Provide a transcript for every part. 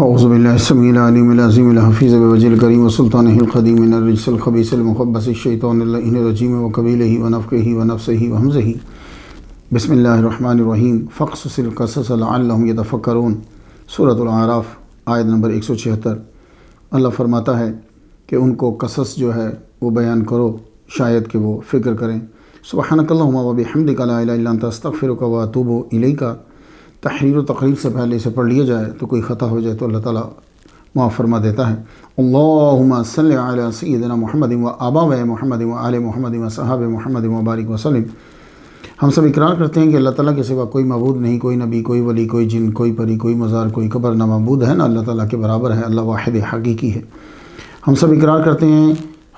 اعوذ باللہ السمیع العلیم العظیم الحفیظ بوجہ الکریم وسلطانہ القدیم من الرجس الخبیث المخبث الشیطان اللعین الرجیم وقبیلہ ونفخہ ونفثہ وہمزہ بسم اللہ الرحمن الرحیم فاقصص القصص لعلہم یتفکرون سورۃ الاعراف آیت نمبر 176۔ اللہ فرماتا ہے کہ ان کو قصص جو ہے وہ بیان کرو شاید کہ وہ فکر کریں۔ سبحانک اللہم وبحمدک لا الہ الا انت استغفرک واتوب الیک۔ تحریر و تقریر سے پہلے اسے پڑھ لیا جائے تو کوئی خطا ہو جائے تو اللہ تعالیٰ معاف فرما دیتا ہے۔ اللہم صلی علی سیدنا محمد و آباء محمد و آل محمد و صحابہ محمد و بارک وسلم۔ ہم سب اقرار کرتے ہیں کہ اللہ تعالیٰ کے سوا کوئی معبود نہیں، کوئی نبی، کوئی ولی، کوئی جن، کوئی پری، کوئی مزار، کوئی قبر نہ معبود ہے نہ اللہ تعالیٰ کے برابر ہے، اللہ واحد حقیقی ہے۔ ہم سب اقرار کرتے ہیں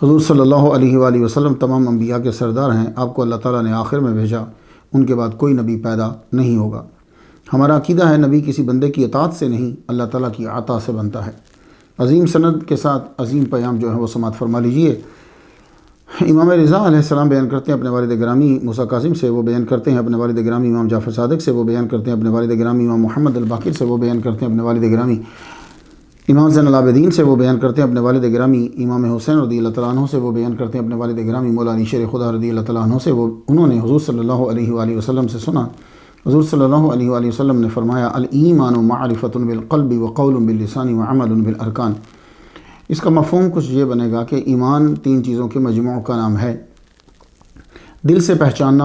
حضور صلی اللہ علیہ وآلہ وسلم تمام انبیاء کے سردار ہیں، آپ کو اللہ تعالیٰ نے آخر میں بھیجا، ان کے بعد کوئی نبی پیدا نہیں ہوگا۔ ہمارا عقیدہ ہے نبی کسی بندے کی اطاعت سے نہیں، اللہ تعالیٰ کی عطا سے بنتا ہے۔ عظیم سند کے ساتھ عظیم پیام جو ہے وہ سماعت فرما لیجئے۔ امام رضا علیہ السلام بیان کرتے ہیں اپنے والد گرامی موسیٰ کاظم سے، وہ بیان کرتے ہیں اپنے والد گرامی امام جعفر صادق سے، وہ بیان کرتے ہیں اپنے والد گرامی امام محمد الباقر سے، وہ بیان کرتے ہیں اپنے والد گرامی امام زین العابدین سے، وہ بیان کرتے ہیں اپنے والد گرامی امام حسین رضی اللہ تعالیٰ عنہ سے، وہ بیان کرتے ہیں اپنے والد گرامی مولا علی شیر خدا رضی اللہ تعالیٰ عنہ سے، انہوں نے حضور صلی اللہ علیہ وآلہ وسلم سے سنا۔ حضور صلی اللہ علیہ وآلہ وسلم نے فرمایا الایمان معرفۃ بالقلب وقول باللسان وعمل بالارکان۔ اس کا مفہوم کچھ یہ بنے گا کہ ایمان تین چیزوں کے مجموع کا نام ہے: دل سے پہچاننا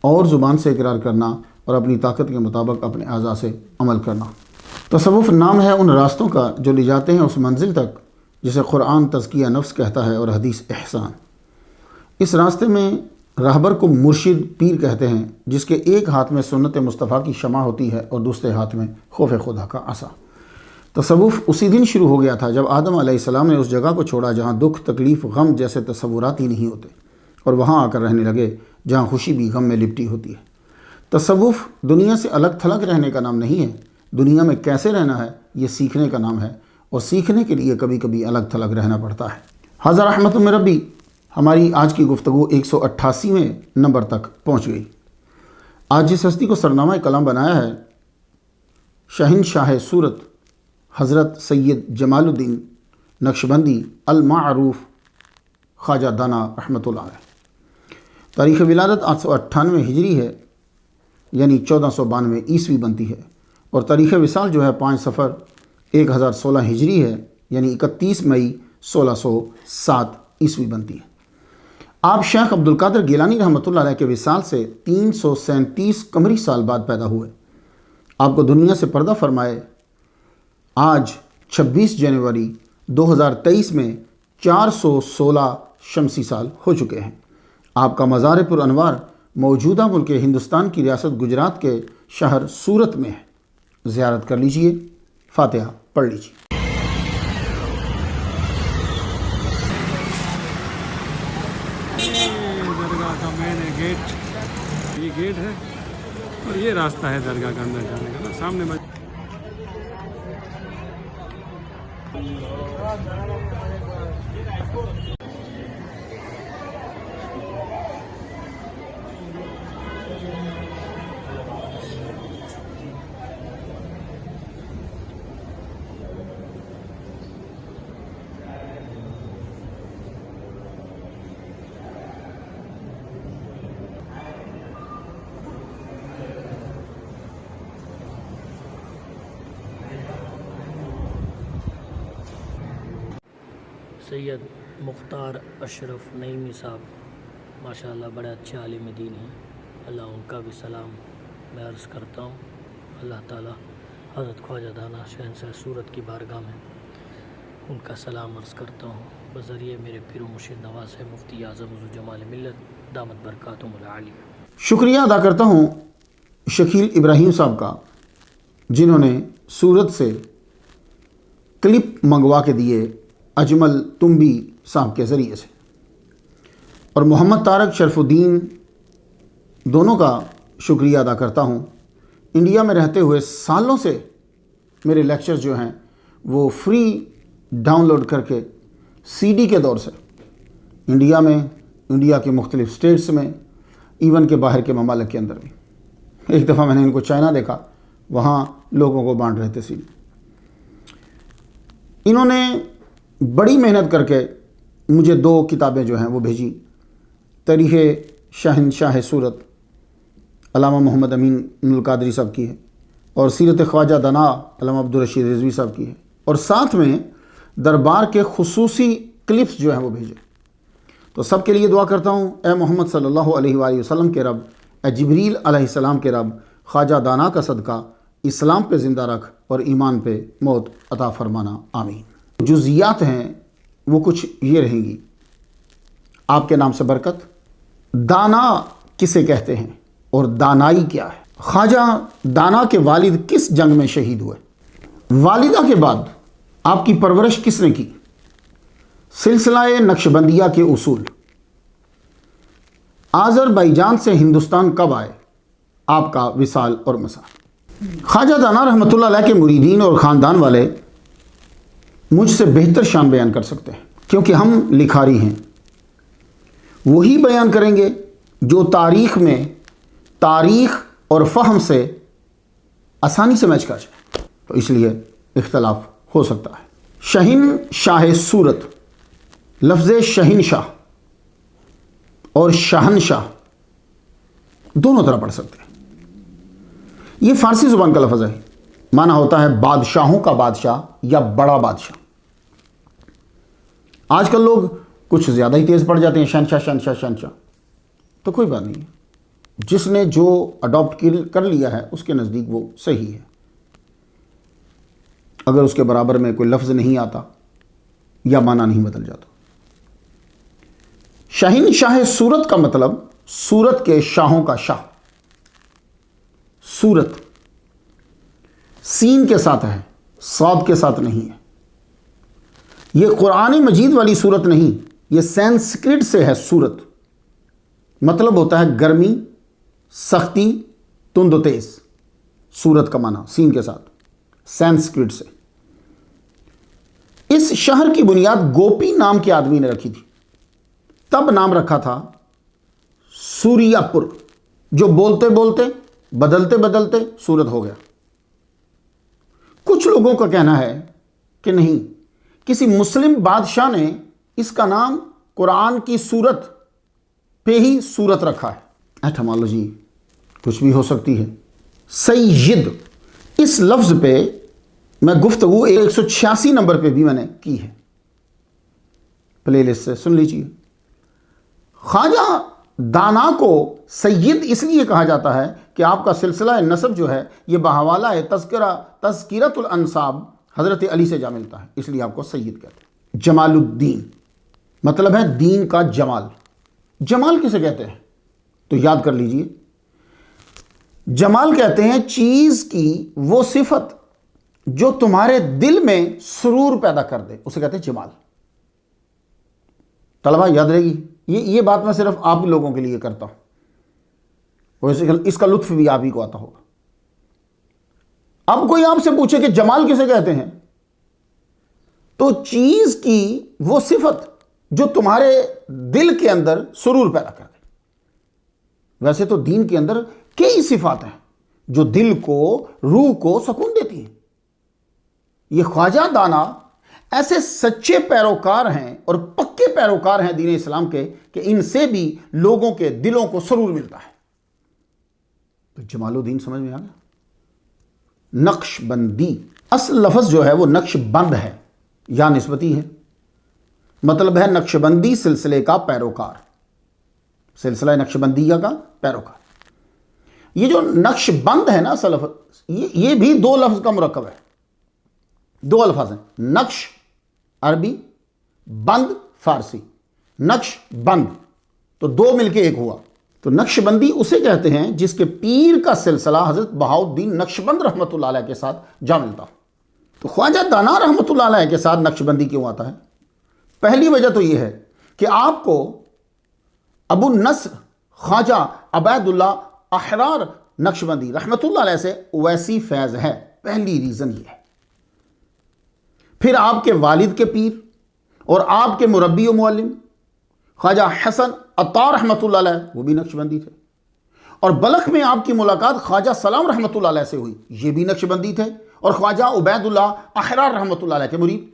اور زبان سے اقرار کرنا اور اپنی طاقت کے مطابق اپنے اعضاء سے عمل کرنا۔ تصوف نام ہے ان راستوں کا جو لے جاتے ہیں اس منزل تک جسے قرآن تزکیہ نفس کہتا ہے اور حدیث احسان۔ اس راستے میں راہبر کو مرشد پیر کہتے ہیں، جس کے ایک ہاتھ میں سنت مصطفیٰ کی شمع ہوتی ہے اور دوسرے ہاتھ میں خوف خدا کا عصا۔ تصوف اسی دن شروع ہو گیا تھا جب آدم علیہ السلام نے اس جگہ کو چھوڑا جہاں دکھ، تکلیف، غم جیسے تصورات ہی نہیں ہوتے، اور وہاں آ کر رہنے لگے جہاں خوشی بھی غم میں لپٹی ہوتی ہے۔ تصوف دنیا سے الگ تھلگ رہنے کا نام نہیں ہے، دنیا میں کیسے رہنا ہے یہ سیکھنے کا نام ہے، اور سیکھنے کے لیے کبھی کبھی الگ تھلگ رہنا پڑتا ہے۔ ھذا رحمت من ربی۔ ہماری آج کی گفتگو 188ویں نمبر تک پہنچ گئی۔ آج جس ہستی کو سرنامہ کلام بنایا ہے شہنشاہ سورت حضرت سید جمال الدین نقشبندی المعروف خواجہ دانا رحمۃ اللہ علیہ۔ تاریخ ولادت 898 ہجری ہے، یعنی 1492 عیسوی بنتی ہے، اور تاریخ وصال جو ہے 5 صفر 1016 ہجری ہے، یعنی 31 مئی 1607 عیسوی بنتی ہے۔ آپ شیخ عبد القادر گیلانی رحمۃ اللہ علیہ کے وصال سے 337 قمری سال بعد پیدا ہوئے۔ آپ کو دنیا سے پردہ فرمائے آج 26 جنوری 2023 میں 416 شمسی سال ہو چکے ہیں۔ آپ کا مزار پر انوار موجودہ ملک ہندوستان کی ریاست گجرات کے شہر سورت میں ہے، زیارت کر لیجئے، فاتحہ پڑھ لیجئے۔ درگاہ کا مین گیٹ، یہ گیٹ ہے اور یہ راستہ ہے درگاہ کے اندر جانے کا۔ سامنے سید مختار اشرف نعیمی صاحب ماشاءاللہ بڑے اچھے عالم دین ہیں، اللہ ان کا بھی سلام میں عرض کرتا ہوں۔ اللہ تعالیٰ حضرت خواجہ دانا شہنشاہ سورت کی بارگاہ میں ان کا سلام عرض کرتا ہوں بذریعہ میرے پیر و مرشد نواز ہے مفتی اعظم ذو جمال ملت دامت برکاتہم العالیہ۔ شکریہ ادا کرتا ہوں شکیل ابراہیم صاحب کا، جنہوں نے سورت سے کلپ منگوا کے دیے اجمل تنبی صاحب کے ذریعے سے، اور محمد طارق شرف الدین دونوں کا شکریہ ادا کرتا ہوں۔ انڈیا میں رہتے ہوئے سالوں سے میرے لیکچرز جو ہیں وہ فری ڈاؤن لوڈ کر کے CD کے دور سے انڈیا میں، انڈیا کے مختلف اسٹیٹس میں، ایون کے باہر کے ممالک کے اندر بھی۔ ایک دفعہ میں نے ان کو چائنا دیکھا، وہاں لوگوں کو بانٹ رہے تھے CD۔ انہوں نے بڑی محنت کر کے مجھے 2 کتابیں جو ہیں وہ بھیجی. تاریخ شہنشاہ سورت علامہ محمد امین القادری صاحب کی ہے، اور سیرت خواجہ دنا علامہ عبدالرشید رضوی صاحب کی ہے، اور ساتھ میں دربار کے خصوصی کلپس جو ہیں وہ بھیجے. تو سب کے لیے دعا کرتا ہوں، اے محمد صلی اللہ علیہ وآلہ وسلم کے رب، اے جبریل علیہ السلام کے رب، خواجہ دانا کا صدقہ اسلام پہ زندہ رکھ اور ایمان پہ موت عطا فرمانا، آمین. جزیات ہیں وہ کچھ یہ رہیں گی. آپ کے نام سے برکت. دانا کسے کہتے ہیں اور دانائی کیا ہے؟ خواجہ دانا کے والد کس جنگ میں شہید ہوئے؟ والدہ کے بعد آپ کی پرورش کس نے کی؟ سلسلہ نقشبندیہ کے اصول. آذربائیجان سے ہندوستان کب آئے؟ آپ کا وصال اور مسال. خواجہ دانا رحمۃ اللہ علیہ کے مریدین اور خاندان والے مجھ سے بہتر شان بیان کر سکتے ہیں، کیونکہ ہم لکھاری ہیں. وہی بیان کریں گے جو تاریخ میں تاریخ اور فہم سے آسانی سے میچ کر جائے، تو اس لیے اختلاف ہو سکتا ہے. شہین شاہ سورت، لفظ شہین شاہ اور شہنشاہ دونوں طرح پڑھ سکتے ہیں. یہ فارسی زبان کا لفظ ہے، معنی ہوتا ہے بادشاہوں کا بادشاہ یا بڑا بادشاہ. آج کل لوگ کچھ زیادہ ہی تیز پڑ جاتے ہیں، شہنشاہ شہنشاہ شہنشاہ. تو کوئی بات نہیں ہے، جس نے جو اڈاپٹ کر لیا ہے اس کے نزدیک وہ صحیح ہے. اگر اس کے برابر میں کوئی لفظ نہیں آتا یا معنی نہیں بدل جاتا. شہین شاہ سورت کا مطلب سورت کے شاہوں کا شاہ. سورت سین کے ساتھ ہے، صاد کے ساتھ نہیں ہے. یہ قرآن مجید والی سورت نہیں، یہ سینسکرٹ سے ہے. سورت مطلب ہوتا ہے گرمی، سختی، تند و تیز. سورت کا معنی سین کے ساتھ، سینسکرٹ سے. اس شہر کی بنیاد گوپی نام کے آدمی نے رکھی تھی. تب نام رکھا تھا سوریہ پور، جو بولتے بولتے بدلتے بدلتے سورت ہو گیا. کچھ لوگوں کا کہنا ہے کہ نہیں، کسی مسلم بادشاہ نے اس کا نام قرآن کی سورت پہ ہی سورت رکھا ہے. ایٹمالوجی کچھ بھی ہو سکتی ہے. سید اس لفظ پہ میں گفتگو 186 نمبر پہ بھی میں نے کی ہے، پلے لسٹ سے سن لیجیے. خواجہ دانا کو سید اس لیے کہا جاتا ہے کہ آپ کا سلسلہ نسب جو ہے یہ بحوالہ تذکرۃ الانساب حضرت علی سے جا ملتا ہے، اس لیے آپ کو سید کہتے ہیں. جمال الدین مطلب ہے دین کا جمال. جمال کسے کہتے ہیں؟ تو یاد کر لیجئے، جمال کہتے ہیں چیز کی وہ صفت جو تمہارے دل میں سرور پیدا کر دے، اسے کہتے ہیں جمال. طلبہ یاد رہے گی، یہ بات میں صرف آپ لوگوں کے لیے کرتا ہوں، اور اس کا لطف بھی آپ ہی کو آتا ہوگا. اب کوئی آپ سے پوچھے کہ جمال کسے کہتے ہیں، تو چیز کی وہ صفت جو تمہارے دل کے اندر سرور پیدا کر دے. ویسے تو دین کے اندر کئی صفات ہیں جو دل کو، روح کو سکون دیتی ہیں. یہ خواجہ دانا ایسے سچے پیروکار ہیں اور پکے پیروکار ہیں دین اسلام کے کہ ان سے بھی لوگوں کے دلوں کو سرور ملتا ہے. تو جمال الدین سمجھ میں آ گیا. نقش بندی اصل لفظ جو ہے وہ نقش بند ہے یا نسبتی ہے، مطلب ہے نقش بندی سلسلے کا پیروکار، سلسلہ نقش بندیہ کا پیروکار. یہ جو نقش بند ہے نا اصل لفظ، یہ بھی 2 لفظ کا مرکب ہے. 2 الفاظ ہیں، نقش عربی، بند فارسی. نقش بند تو 2 مل کے 1 ہوا. تو نقش بندی اسے کہتے ہیں جس کے پیر کا سلسلہ حضرت بہاؤالدین نقش بند رحمۃ اللہ علیہ کے ساتھ جا ملتا. تو خواجہ دانا رحمۃ اللہ علیہ کے ساتھ نقش بندی کیوں آتا ہے؟ پہلی وجہ تو یہ ہے کہ آپ کو ابو النصر خواجہ عبید اللہ احرار نقش بندی رحمۃ اللہ علیہ سے ویسی فیض ہے. پہلی ریزن یہ ہے. پھر آپ کے والد کے پیر اور آپ کے مربی و معلم خواجہ حسن عطار رحمۃ اللہ علیہ، وہ بھی نقش بندی تھے. اور بلخ میں آپ کی ملاقات خواجہ سلام رحمۃ اللہ علیہ سے ہوئی، یہ بھی نقش بندی تھے اور خواجہ عبید اللہ احرار رحمۃ اللہ علیہ کے مرید.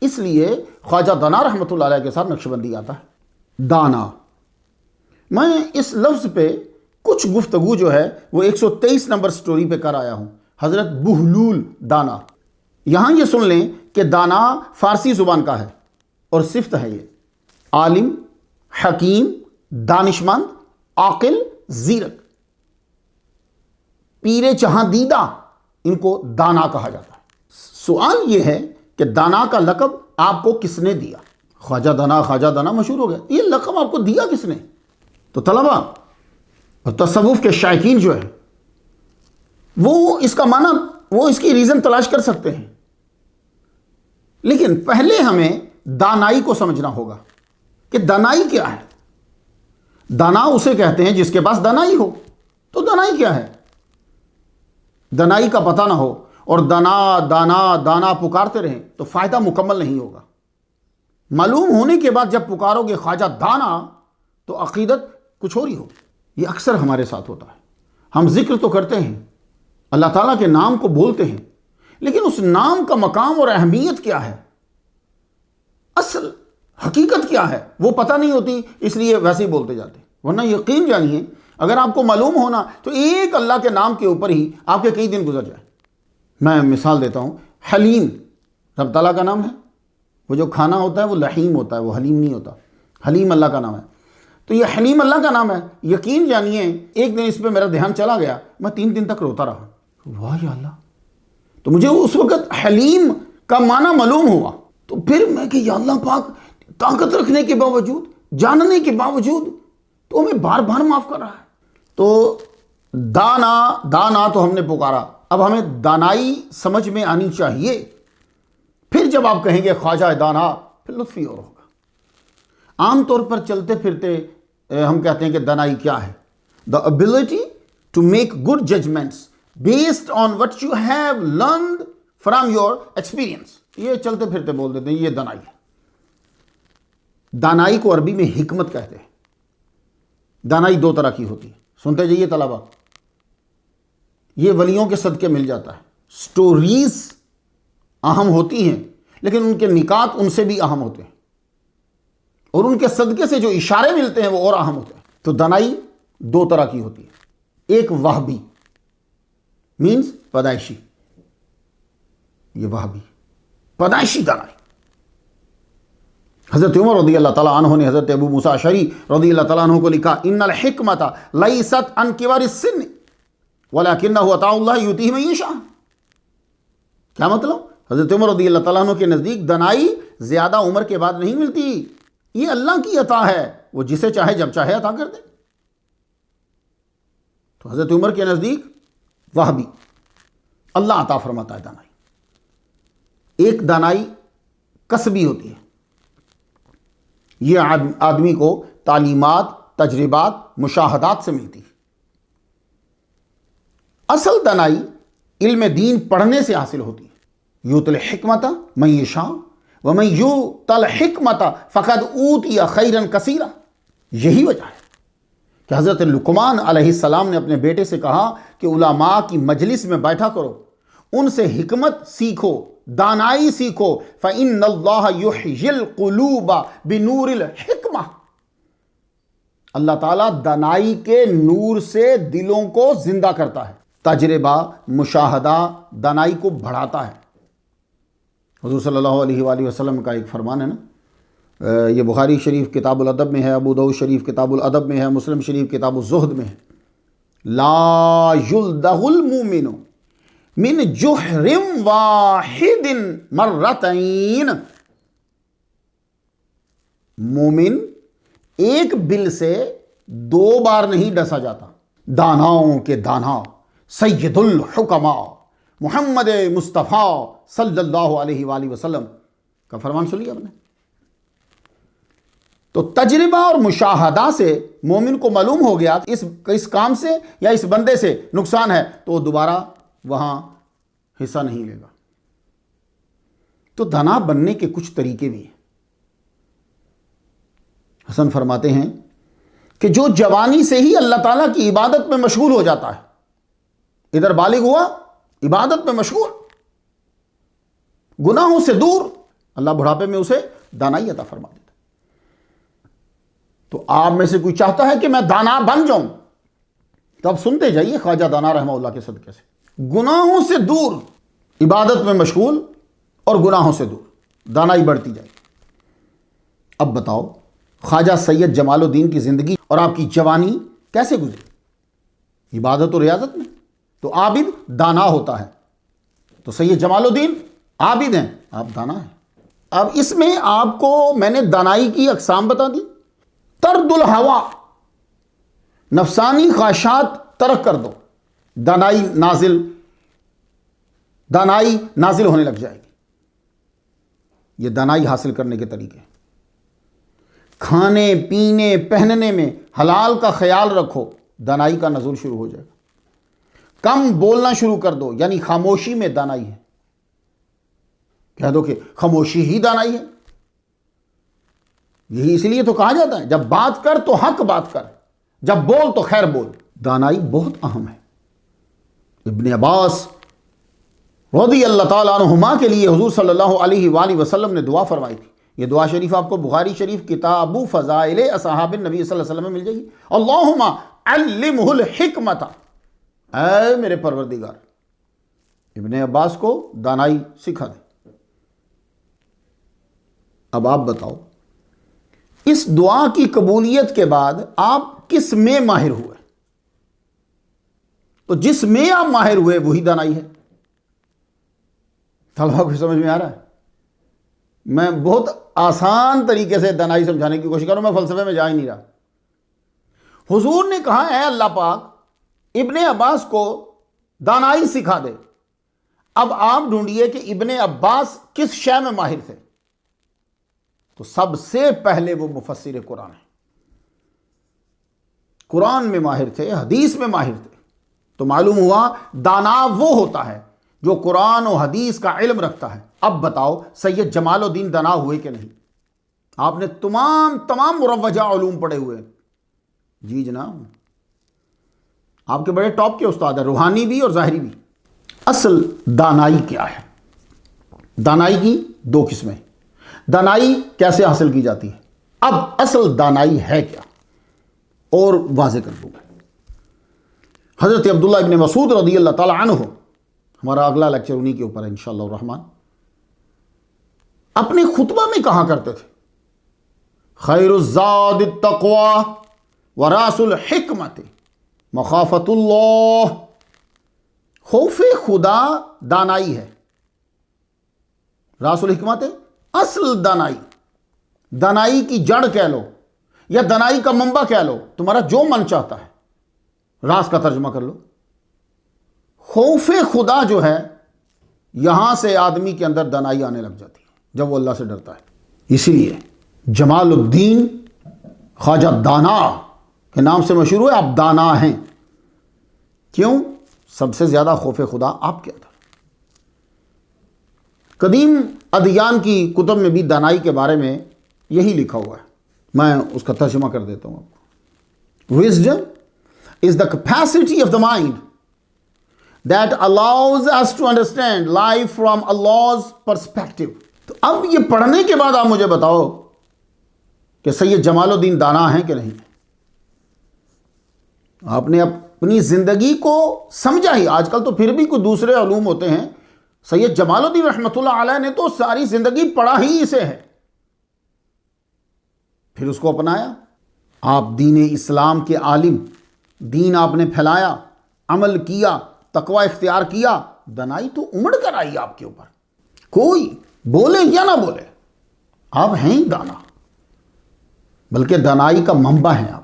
اس لیے خواجہ دانا رحمۃ اللہ علیہ کے ساتھ نقش بندی آتا ہے۔ دانا، میں اس لفظ پہ کچھ گفتگو جو ہے وہ 123 نمبر سٹوری پہ کر آیا ہوں، حضرت بہلول دانا۔ یہاں یہ سن لیں کہ دانا فارسی زبان کا ہے اور صفت ہے یہ عالم، حکیم، دانشمند، عاقل، زیرک، پیر جہاں دیدہ، ان کو دانا کہا جاتا ہے۔ سوال یہ ہے کہ دانا کا لقب آپ کو کس نے دیا؟ خواجہ دانا مشہور ہو گیا، یہ لقب آپ کو دیا کس نے؟ تو طلبہ اور تصوف کے شائقین جو ہے وہ اس کا معنی، وہ اس کی ریزن تلاش کر سکتے ہیں، لیکن پہلے ہمیں دانائی کو سمجھنا ہوگا کہ دانائی کیا ہے۔ دانا اسے کہتے ہیں جس کے پاس دانائی ہو۔ تو دانائی کیا ہے؟ دانائی کا پتہ نہ ہو اور دانا دانا دانا پکارتے رہیں تو فائدہ مکمل نہیں ہوگا۔ معلوم ہونے کے بعد جب پکارو گے خواجہ دانا تو عقیدت کچھ اور ہی ہوگی۔ یہ اکثر ہمارے ساتھ ہوتا ہے، ہم ذکر تو کرتے ہیں، اللہ تعالیٰ کے نام کو بولتے ہیں، لیکن اس نام کا مقام اور اہمیت کیا ہے، اصل حقیقت کیا ہے، وہ پتہ نہیں ہوتی، اس لیے ویسے ہی بولتے جاتے ہیں۔ ورنہ یقین جانیے اگر آپ کو معلوم ہونا تو ایک اللہ کے نام کے اوپر ہی آپ کے کئی دن گزر جائیں۔ میں مثال دیتا ہوں، حلیم رب تعالیٰ کا نام ہے، وہ جو کھانا ہوتا ہے وہ لحیم ہوتا ہے، وہ حلیم نہیں ہوتا، حلیم اللہ کا نام ہے۔ تو یہ حلیم اللہ کا نام ہے، یقین جانیے ایک دن اس پہ میرا دھیان چلا گیا، میں 3 دن تک روتا رہا، واہ یا اللہ۔ تو مجھے اس وقت حلیم کا معنی معلوم ہوا، تو پھر میں کہ یا اللہ پاک طاقت رکھنے کے باوجود، جاننے کے باوجود تو ہمیں بار بار معاف کر رہا ہے۔ تو دانا تو ہم نے پکارا، اب ہمیں دانائی سمجھ میں آنی چاہیے۔ پھر جب آپ کہیں گے خواجہ دانا، پھر لطف ہی اور ہوگا۔ عام طور پر چلتے پھرتے ہم کہتے ہیں کہ دانائی کیا ہے؟ the ability to make good judgments based on what you have learned from your experience۔ یہ چلتے پھرتے بول دیتے ہیں یہ دانائی ہے۔ دانائی کو عربی میں حکمت کہتے ہیں۔ دانائی 2 طرح کی ہوتی ہے، سنتے جائیے طلبہ، یہ ولیوں کے صدقے مل جاتا ہے۔ سٹوریز اہم ہوتی ہیں لیکن ان کے نکات ان سے بھی اہم ہوتے ہیں، اور ان کے صدقے سے جو اشارے ملتے ہیں وہ اور اہم ہوتے ہیں۔ تو دانائی 2 طرح کی ہوتی ہے، ایک وہبی مینز پیدائشی، یہ وہبی پیدائشی دانائی۔ حضرت عمر رضی اللہ تعالیٰ عنہ نے حضرت ابو موسیٰ اشعری رضی اللہ تعالیٰ عنہ کو لکھا ان الحکمت لیست عن کبار السن ولکنہ عطاء اللہ یؤتیہ من یشاء۔ کیا مطلب؟ حضرت عمر رضی اللہ تعالیٰ عنہ کے نزدیک دانائی زیادہ عمر کے بعد نہیں ملتی، یہ اللہ کی عطا ہے، وہ جسے چاہے جب چاہے عطا کر دے۔ تو حضرت عمر کے نزدیک وہبی، اللہ عطا فرماتا ہے دانائی۔ ایک دانائی کسبی ہوتی ہے، یہ آدمی کو تعلیمات، تجربات، مشاہدات سے ملتی ہے۔ اصل دانائی علم دین پڑھنے سے حاصل ہوتی ہے۔ یؤتی الحکمت من یشاء ومن یؤت الحکمت فقد اوتی خیرا کثیرا۔ یہی وجہ ہے کہ حضرت لقمان علیہ السلام نے اپنے بیٹے سے کہا کہ علماء کی مجلس میں بیٹھا کرو، ان سے حکمت سیکھو، دانائی سیکھو، فَإِنَّ اللَّهَ يُحْيِي الْقُلُوبَ بِنُورِ الْحِکْمَةِ۔ اللہ تعالیٰ دانائی کے نور سے دلوں کو زندہ کرتا ہے۔ تجربہ، مشاہدہ دانائی کو بڑھاتا ہے۔ حضور صلی اللہ علیہ وآلہ وسلم کا ایک فرمان ہے نا، یہ بخاری شریف کتاب الادب میں ہے، ابو داؤد شریف کتاب الادب میں ہے، مسلم شریف کتاب الزہد میں ہے، لا یلدغ المؤمن من جحر واحد مرتين۔ مومن ایک بل سے 2 بار نہیں ڈسا جاتا۔ داناؤں کے دانا سید الحکماء محمد مصطفیٰ صلی اللہ علیہ وآلہ وسلم کا فرمان سن لیا آپ نے۔ تو تجربہ اور مشاہدہ سے مومن کو معلوم ہو گیا کہ اس کام سے یا اس بندے سے نقصان ہے، تو وہ دوبارہ وہاں حصہ نہیں لے گا۔ تو دانا بننے کے کچھ طریقے بھی ہیں۔ حسن فرماتے ہیں کہ جو جوانی سے ہی اللہ تعالیٰ کی عبادت میں مشغول ہو جاتا ہے، ادھر بالغ ہوا، عبادت میں مشغول، گناہوں سے دور، اللہ بڑھاپے میں اسے دانائی عطا فرما دیتا. تو آپ میں سے کوئی چاہتا ہے کہ میں دانا بن جاؤں تو اب سنتے جائیے خواجہ دانا رحمہ اللہ کے صدقے سے. گناہوں سے دور، عبادت میں مشغول اور گناہوں سے دور، دانائی بڑھتی جائے. اب بتاؤ خواجہ سید جمال الدین کی زندگی اور آپ کی جوانی کیسے گزری؟ عبادت و ریاضت میں. تو عابد دانا ہوتا ہے، تو سید جمال الدین عابد ہیں، آپ دانا ہیں. اب اس میں آپ کو میں نے دانائی کی اقسام بتا دی. طرد الہوا، نفسانی خواہشات ترک کر دو، دانائی نازل ہونے لگ جائے گی. یہ دانائی حاصل کرنے کے طریقے. کھانے پینے پہننے میں حلال کا خیال رکھو، دانائی کا نزول شروع ہو جائے گا. کم بولنا شروع کر دو، یعنی خاموشی میں دانائی ہے. کہہ دو کہ خاموشی ہی دانائی ہے. یہی اس لیے تو کہا جاتا ہے جب بات کر تو حق بات کر، جب بول تو خیر بول. دانائی بہت اہم ہے. ابن عباس رضی اللہ تعالیٰ عنہما کے لیے حضور صلی اللہ علیہ وآلہ وسلم نے دعا فرمائی تھی. یہ دعا شریف آپ کو بخاری شریف کتاب فضائل اصحاب النبی صلی اللہ علیہ وسلم میں مل جائے گی. اللہم علمہ الحکمت، اے میرے پروردگار ابن عباس کو دانائی سکھا دے. اب آپ بتاؤ اس دعا کی قبولیت کے بعد آپ کس میں ماہر ہوئے؟ تو جس میں آپ ماہر ہوئے وہی دانائی ہے. طلبہ کو سمجھ میں آ رہا ہے؟ میں بہت آسان طریقے سے دانائی سمجھانے کی کوشش کروں، میں فلسفے میں جا ہی نہیں رہا. حضور نے کہا اے اللہ پاک ابن عباس کو دانائی سکھا دے. اب آپ ڈھونڈیے کہ ابن عباس کس شے میں ماہر تھے. تو سب سے پہلے وہ مفسر قرآن ہیں. قرآن میں ماہر تھے، حدیث میں ماہر تھے. تو معلوم ہوا دانا وہ ہوتا ہے جو قرآن و حدیث کا علم رکھتا ہے. اب بتاؤ سید جمال الدین دانا ہوئے کہ نہیں؟ آپ نے تمام مروجہ علوم پڑھے ہوئے. جی جناب، آپ کے بڑے ٹاپ کے استاد ہیں، روحانی بھی اور ظاہری بھی. اصل دانائی کیا ہے؟ دانائی کی دو قسمیں. دانائی کیسے حاصل کی جاتی ہے؟ اب اصل دانائی ہے کیا اور واضح کر دوں گا. حضرت عبداللہ ابن مسعود رضی اللہ تعالی عنہ، ہمارا اگلا لیکچر انہی کے اوپر ہے انشاءاللہ الرحمن، اپنے خطبہ میں کہا کرتے تھے خیر الزاد التقوی وراس الحکمت مخافت اللہ. خوف خدا دانائی ہے. راس الحکمت اصل دانائی، دانائی کی جڑ کہہ لو یا دانائی کا منبع کہہ لو، تمہارا جو من چاہتا ہے. راس کا ترجمہ کر لو. خوف خدا جو ہے، یہاں سے آدمی کے اندر دانائی آنے لگ جاتی ہے جب وہ اللہ سے ڈرتا ہے. اسی لیے جمال الدین خواجہ دانا کے نام سے مشہور ہوئے. آپ دانا ہیں. کیوں؟ سب سے زیادہ خوف خدا آپ کے اندر. قدیم ادیان کی کتب میں بھی دانائی کے بارے میں یہی لکھا ہوا ہے. میں اس کا ترجمہ کر دیتا ہوں آپ کو. Wisdom is the capacity of the mind that allows us to understand life from Allah's perspective. تو اب یہ پڑھنے کے بعد آپ مجھے بتاؤ کہ سید جمال الدین دانا ہیں کہ نہیں. آپ نے اپنی زندگی کو سمجھا ہی. آج کل تو پھر بھی کوئی دوسرے علوم ہوتے ہیں. سید جمال الدین رحمۃ اللہ علیہ نے تو ساری زندگی پڑھا ہی اسے ہے، پھر اس کو اپنایا. آپ دین اسلام کے عالم، دین آپ نے پھیلایا، عمل کیا، تقوی اختیار کیا. دانائی تو امڑ کر آئی آپ کے اوپر. کوئی بولے یا نہ بولے آپ ہیں دانا، بلکہ دانائی کا منبع ہیں آپ.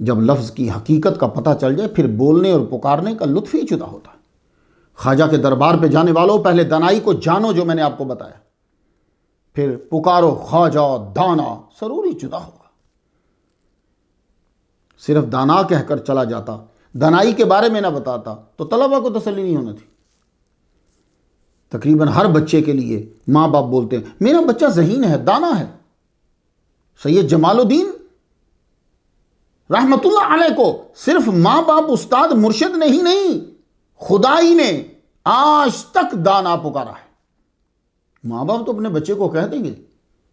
جب لفظ کی حقیقت کا پتہ چل جائے پھر بولنے اور پکارنے کا لطف ہی جدا ہوتا ہے. خواجہ کے دربار پہ جانے والوں پہلے دانائی کو جانو جو میں نے آپ کو بتایا، پھر پکارو خواجہ دانا، سرور ہی جدا ہوگا. صرف دانا کہہ کر چلا جاتا، دانائی کے بارے میں نہ بتاتا تو طلبہ کو تسلی نہیں ہونا تھی. تقریباً ہر بچے کے لیے ماں باپ بولتے ہیں میرا بچہ ذہین ہے، دانا ہے. سید جمال الدین رحمت اللہ علیہ کو صرف ماں باپ استاد مرشد نے ہی نہیں، خدائی نے آج تک دانا پکارا ہے. ماں باپ تو اپنے بچے کو کہہ دیں گے.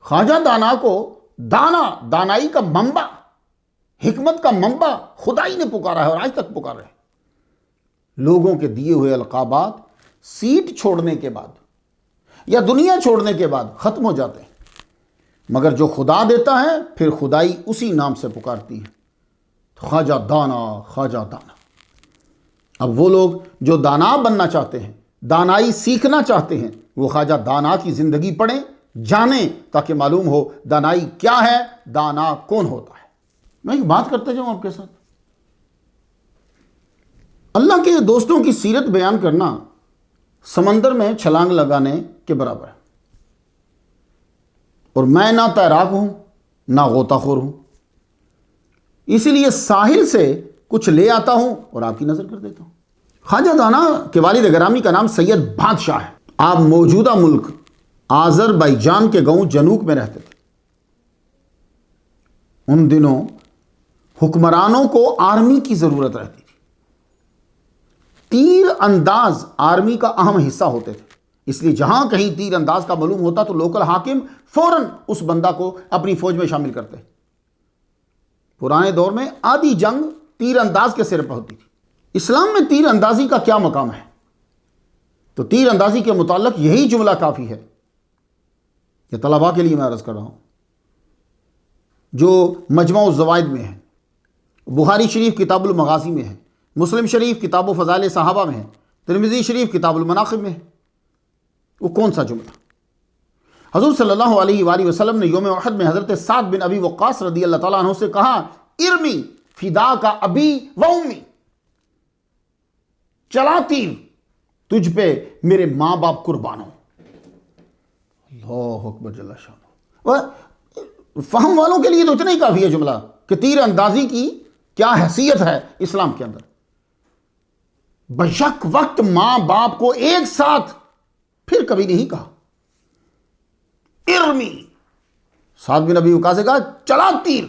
خواجہ دانا کو دانا، دانائی کا منبع، حکمت کا منبع خدائی نے پکارا ہے اور آج تک پکار رہے ہیں. لوگوں کے دیے ہوئے القابات سیٹ چھوڑنے کے بعد یا دنیا چھوڑنے کے بعد ختم ہو جاتے ہیں، مگر جو خدا دیتا ہے پھر خدائی اسی نام سے پکارتی ہے. خواجہ دانا، خواجہ دانا. اب وہ لوگ جو دانا بننا چاہتے ہیں، دانائی سیکھنا چاہتے ہیں، وہ خواجہ دانا کی زندگی پڑھیں، جانیں، تاکہ معلوم ہو دانائی کیا ہے، دانا کون ہوتا ہے. میں ایک بات کرتے جاؤں آپ کے ساتھ. اللہ کے دوستوں کی سیرت بیان کرنا سمندر میں چھلانگ لگانے کے برابر ہے. اور میں نہ تیراک ہوں نہ غوطہ خور ہوں، اسی لیے ساحل سے کچھ لے آتا ہوں اور آپ کی نظر کر دیتا ہوں. خواجہ دانا کے والد گرامی کا نام سید بادشاہ ہے. آپ موجودہ ملک آذربائیجان کے گاؤں جنوب میں رہتے تھے. ان دنوں حکمرانوں کو آرمی کی ضرورت رہتی تھی. تیر انداز آرمی کا اہم حصہ ہوتے تھے، اس لیے جہاں کہیں تیر انداز کا معلوم ہوتا تو لوکل حاکم فوراً اس بندہ کو اپنی فوج میں شامل کرتے. پرانے دور میں آدھی جنگ تیر انداز کے سر پر ہوتی تھی. اسلام میں تیر اندازی کا کیا مقام ہے؟ تو تیر اندازی کے متعلق یہی جملہ کافی ہے. یہ طلباء کے لیے میں عرض کر رہا ہوں جو مجمع الزوائد میں ہے، بخاری شریف کتاب المغازی میں ہے، مسلم شریف کتاب و فضائل صحابہ میں ہے، ترمذی شریف کتاب المناقب میں ہے. وہ کون سا جملہ؟ حضور صلی اللہ علیہ وآلہ وسلم نے یوم احد میں حضرت سعد بن ابی وقاص رضی اللہ تعالیٰ عنہ سے کہا، ارمی فدا کا ابی و امی، چلا تیر، تجھ پہ میرے ماں باپ قربان ہوں. اللہ اکبر جل شانہ. فہم والوں کے لیے تو اتنا ہی کافی ہے جملہ کہ تیر اندازی کی کیا حیثیت ہے اسلام کے اندر. بیک وقت ماں باپ کو ایک ساتھ پھر کبھی نہیں کہا. ارمی، سعد بن ابی وقاص سے کہا چلا تیر،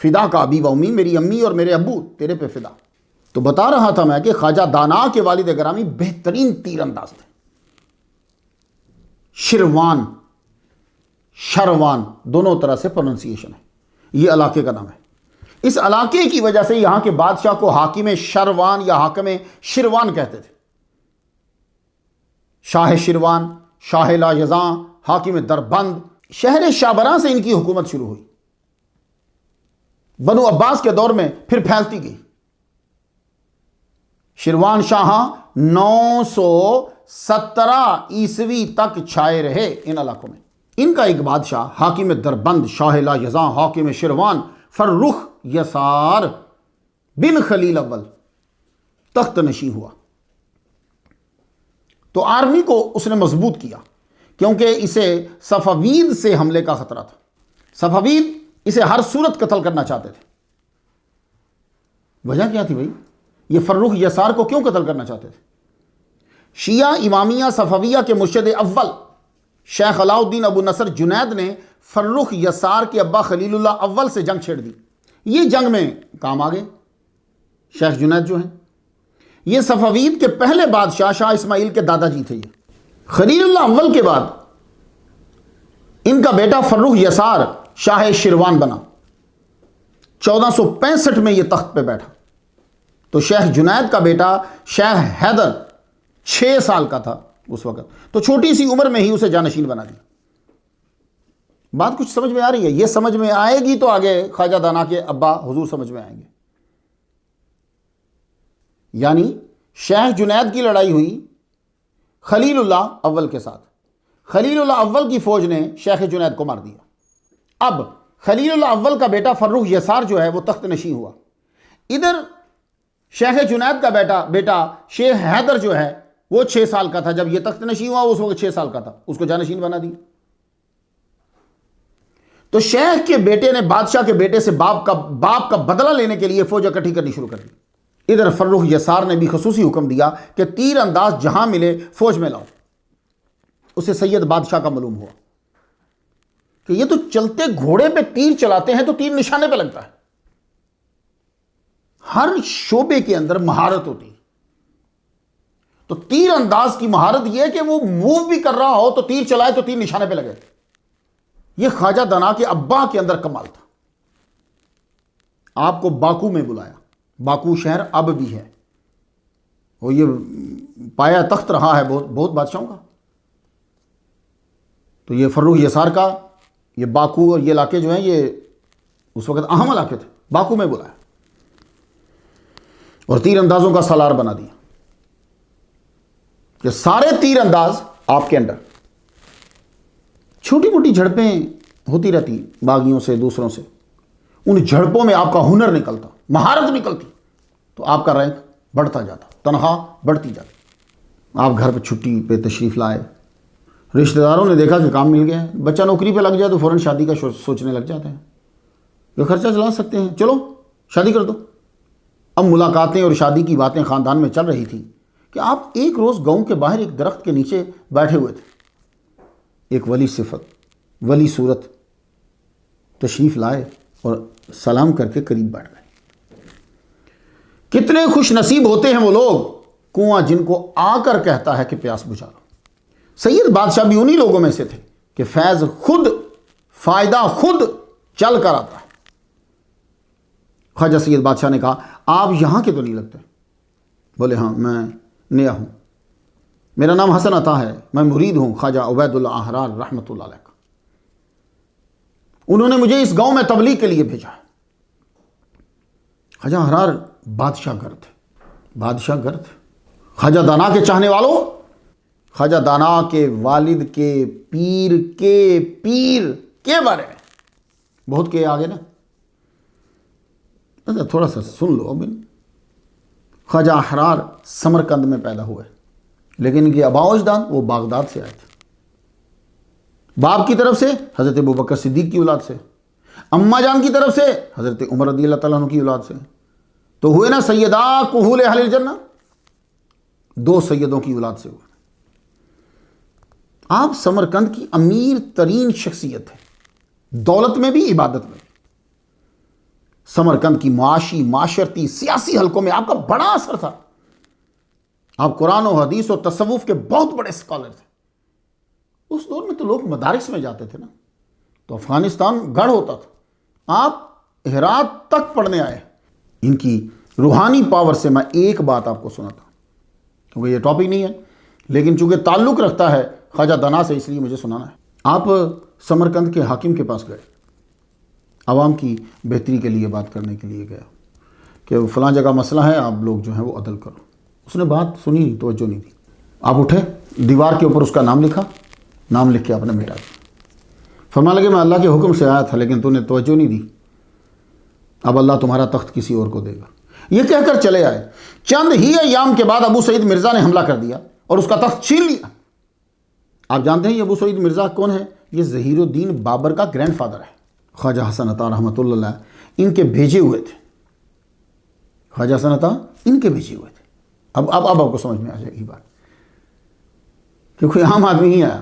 فدا کا ابی و امی، میری امی اور میرے ابو تیرے پہ فدا. تو بتا رہا تھا میں کہ خواجہ دانا کے والد گرامی بہترین تیر انداز تھے. شروان دونوں طرح سے پروننسیشن ہے. یہ علاقے کا نام ہے. اس علاقے کی وجہ سے یہاں کے بادشاہ کو حاکم شروان یا حاکم شروان کہتے تھے. شاہ شروان، شاہ لا یزاں، حاکم دربند. شہر شابراں سے ان کی حکومت شروع ہوئی، بنو عباس کے دور میں پھر پھیلتی گئی. شروان شاہ 917 عیسوی تک چھائے رہے ان علاقوں میں. ان کا ایک بادشاہ حاکم دربند شاہ لا یزاں حاکم شروان فرخ یسار بن خلیل اول تخت نشین ہوا. تو آرمی کو اس نے مضبوط کیا کیونکہ اسے صفوید سے حملے کا خطرہ تھا. صفوید اسے ہر صورت قتل کرنا چاہتے تھے. وجہ کیا تھی بھائی؟ یہ فرخ یسار کو کیوں قتل کرنا چاہتے تھے؟ شیعہ امامیہ صفویہ کے مرشد اول شیخ علاء الدین ابو نصر جنید نے فرخ یسار کے ابا خلیل اللہ اول سے جنگ چھیڑ دی. یہ جنگ میں کام آ گئے. شیخ جنید جو ہیں یہ صفوید کے پہلے بادشاہ شاہ اسماعیل کے دادا جی تھے. یہ خلیل اللہ اول کے بعد ان کا بیٹا فرخ یسار شاہ شروان بنا. 1465 میں یہ تخت پہ بیٹھا. تو شیخ جنید کا بیٹا شیخ حیدر 6 سال کا تھا اس وقت، تو چھوٹی سی عمر میں ہی اسے جانشین بنا دیا. بات کچھ سمجھ میں آ رہی ہے؟ یہ سمجھ میں آئے گی تو آگے خواجہ دانا کے ابا حضور سمجھ میں آئیں گے. یعنی شیخ جنید کی لڑائی ہوئی خلیل اللہ اول کے ساتھ. خلیل اللہ اول کی فوج نے شیخ جنید کو مار دیا. اب خلیل اللہ اول کا بیٹا فرخ یسار جو ہے وہ تخت نشین ہوا. ادھر شیخ جنید کا بیٹا شیخ حیدر جو ہے وہ 6 سال کا تھا جب یہ تخت نشین ہوا. اس وقت 6 سال کا تھا، اس کو جانشین بنا دیا. تو شیخ کے بیٹے نے بادشاہ کے بیٹے سے باپ کا بدلہ لینے کے لیے فوج اکٹھی کرنی شروع کر دی. ادھر فرخ یسار نے بھی خصوصی حکم دیا کہ تیر انداز جہاں ملے فوج میں لاؤ. اسے سید بادشاہ کا معلوم ہوا کہ یہ تو چلتے گھوڑے پہ تیر چلاتے ہیں تو تیر نشانے پہ لگتا ہے. ہر شعبے کے اندر مہارت ہوتی. تو تیر انداز کی مہارت یہ ہے کہ وہ موو بھی کر رہا ہو تو تیر چلائے تو تیر نشانے پہ لگے. یہ خواجہ دانا کے ابا کے اندر کمال تھا. آپ کو باکو میں بلایا. باکو شہر اب بھی ہے, وہ یہ پایا تخت رہا ہے بہت بادشاہوں کا. تو یہ فروغ یسار کا یہ باکو اور یہ علاقے جو ہیں یہ اس وقت اہم علاقے تھے. باکو میں بلایا اور تیر اندازوں کا سالار بنا دیا کہ سارے تیر انداز آپ کے اندر. چھوٹی موٹی جھڑپیں ہوتی رہتی باغیوں سے دوسروں سے, ان جھڑپوں میں آپ کا ہنر نکلتا, مہارت نکلتی, تو آپ کا رینک بڑھتا جاتا, تنخواہ بڑھتی جاتی. آپ گھر پہ چھٹی پہ تشریف لائے, رشتہ داروں نے دیکھا کہ کام مل گیا ہے, بچہ نوکری پہ لگ جائے تو فوراً شادی کا سوچنے لگ جاتے ہیں, یہ خرچہ چلا سکتے ہیں, چلو شادی کر دو. اب ملاقاتیں اور شادی کی باتیں خاندان میں چل رہی تھی کہ آپ ایک روز گاؤں کے باہر ایک درخت کے نیچے بیٹھے ہوئے تھے. ایک ولی صفت, ولی صورت تشریف لائے اور سلام کر کے قریب بیٹھ گئے. کتنے خوش نصیب ہوتے ہیں وہ لوگ, کنواں جن کو آ کر کہتا ہے کہ پیاس بجھا لو. سید بادشاہ بھی انہی لوگوں میں سے تھے کہ فیض خود, فائدہ خود چل کر آتا ہے. خواجہ سید بادشاہ نے کہا آپ یہاں کے تو نہیں لگتے. بولے ہاں میں نیا ہوں, میرا نام حسن عطا ہے, میں مرید ہوں خواجہ عبید اللہ احرار رحمۃ اللہ علیہ کا. انہوں نے مجھے اس گاؤں میں تبلیغ کے لیے بھیجا ہے. خواجہ احرار بادشاہ گر تھے, بادشاہ گر تھے. خواجہ دانا کے چاہنے والوں, خواجہ دانا کے والد کے پیر کے بارے میں بہت کے آگے نا, تھوڑا سا سن لو. اب خواجہ احرار سمرقند میں پیدا ہوئے, لیکن ان کے آباء و اجداد وہ بغداد سے آئے تھے. باپ کی طرف سے حضرت ابوبکر صدیق کی اولاد سے, اماں جان کی طرف سے حضرت عمر رضی اللہ تعالیٰ عنہ کی اولاد سے. تو ہوئے نا سیدہ کہول اہل الجنہ, 2 سیدوں کی اولاد سے ہوئے. آپ سمرقند کی امیر ترین شخصیت ہے, دولت میں بھی عبادت میں بھی. سمرقند کی معاشی, معاشرتی, سیاسی حلقوں میں آپ کا بڑا اثر تھا. آپ قرآن و حدیث اور تصوف کے بہت بڑے اسکالر تھے. اس دور میں تو لوگ مدارس میں جاتے تھے نا, تو افغانستان گڑھ ہوتا تھا. آپ ہرات تک پڑھنے آئے. ان کی روحانی پاور سے میں ایک بات آپ کو سناتا ہوں, کیونکہ یہ ٹاپک نہیں ہے, لیکن چونکہ تعلق رکھتا ہے خواجہ دانا سے, اس لیے مجھے سنانا ہے. آپ سمرقند کے حاکم کے پاس گئے, عوام کی بہتری کے لیے بات کرنے کے لیے گیا کہ فلاں جگہ مسئلہ ہے, آپ لوگ جو ہیں وہ عدل کرو. اس نے بات سنی نہیں, توجہ نہیں دی. آپ اٹھے, دیوار کے اوپر اس کا نام لکھا, نام لکھ کے آپ نے مٹا دیا. فرمانے لگے میں اللہ کے حکم سے آیا تھا لیکن تو نے توجہ نہیں دی, اب اللہ تمہارا تخت کسی اور کو دے گا. یہ کہہ کر چلے آئے. چند ہی ایام کے بعد ابو سعید مرزا نے حملہ کر دیا اور اس کا تخت چھین لیا. آپ جانتے ہیں یہ ابو سعید مرزا کون ہے؟ یہ ظہیر الدین بابر کا گرینڈ فادر ہے. خواجہ حسن عطا رحمۃ اللہ علیہ ان کے بھیجے ہوئے تھے. خواجہ حسن عطا ان کے بھیجے ہوئے تھے. اب آپ کو سمجھ میں آ جائے گی بات, کہ کوئی عام آدمی نہیں آیا.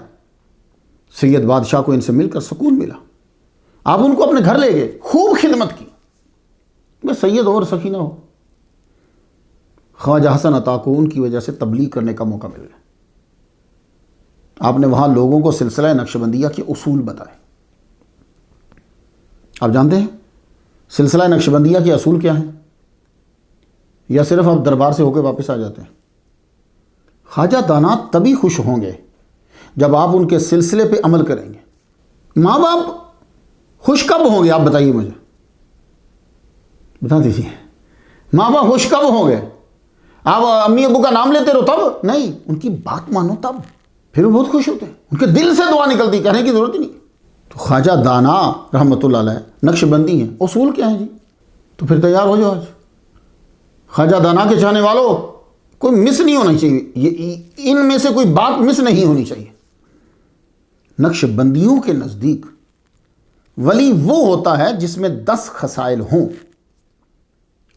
سید بادشاہ کو ان سے مل کر سکون ملا. آپ ان کو اپنے گھر لے گئے, خوب خدمت کی. بس سید اور سخی نہ ہو. خواجہ حسن عطا کو ان کی وجہ سے تبلیغ کرنے کا موقع مل گیا. آپ نے وہاں لوگوں کو سلسلہ نقشبندیہ کے اصول بتائے. آپ جانتے ہیں سلسلہ نقشبندیہ کے اصول کیا ہیں, یا صرف آپ دربار سے ہو کے واپس آ جاتے ہیں؟ خواجہ دانا تبھی خوش ہوں گے جب آپ ان کے سلسلے پہ عمل کریں گے. ماں باپ خوش کب ہوں گے آپ بتائیے مجھے, بتا دیجیے. ماں باپ خوش کب ہوں گے؟ آپ امی ابو کا نام لیتے رہو تب نہیں, ان کی بات مانو تب, پھر وہ بہت خوش ہوتے ہیں. ان کے دل سے دعا نکلتی, کہنے کی ضرورت ہی نہیں. تو خواجہ دانا رحمۃ اللہ علیہ نقش بندی ہیں. اصول کیا ہیں جی؟ تو پھر تیار ہو جاؤ. آج خواجہ دانا کے چاہنے والوں کوئی مس نہیں ہونا چاہیے, ان میں سے کوئی بات مس نہیں ہونی چاہیے. نقش بندیوں کے نزدیک ولی وہ ہوتا ہے جس میں 10 خصائل ہوں.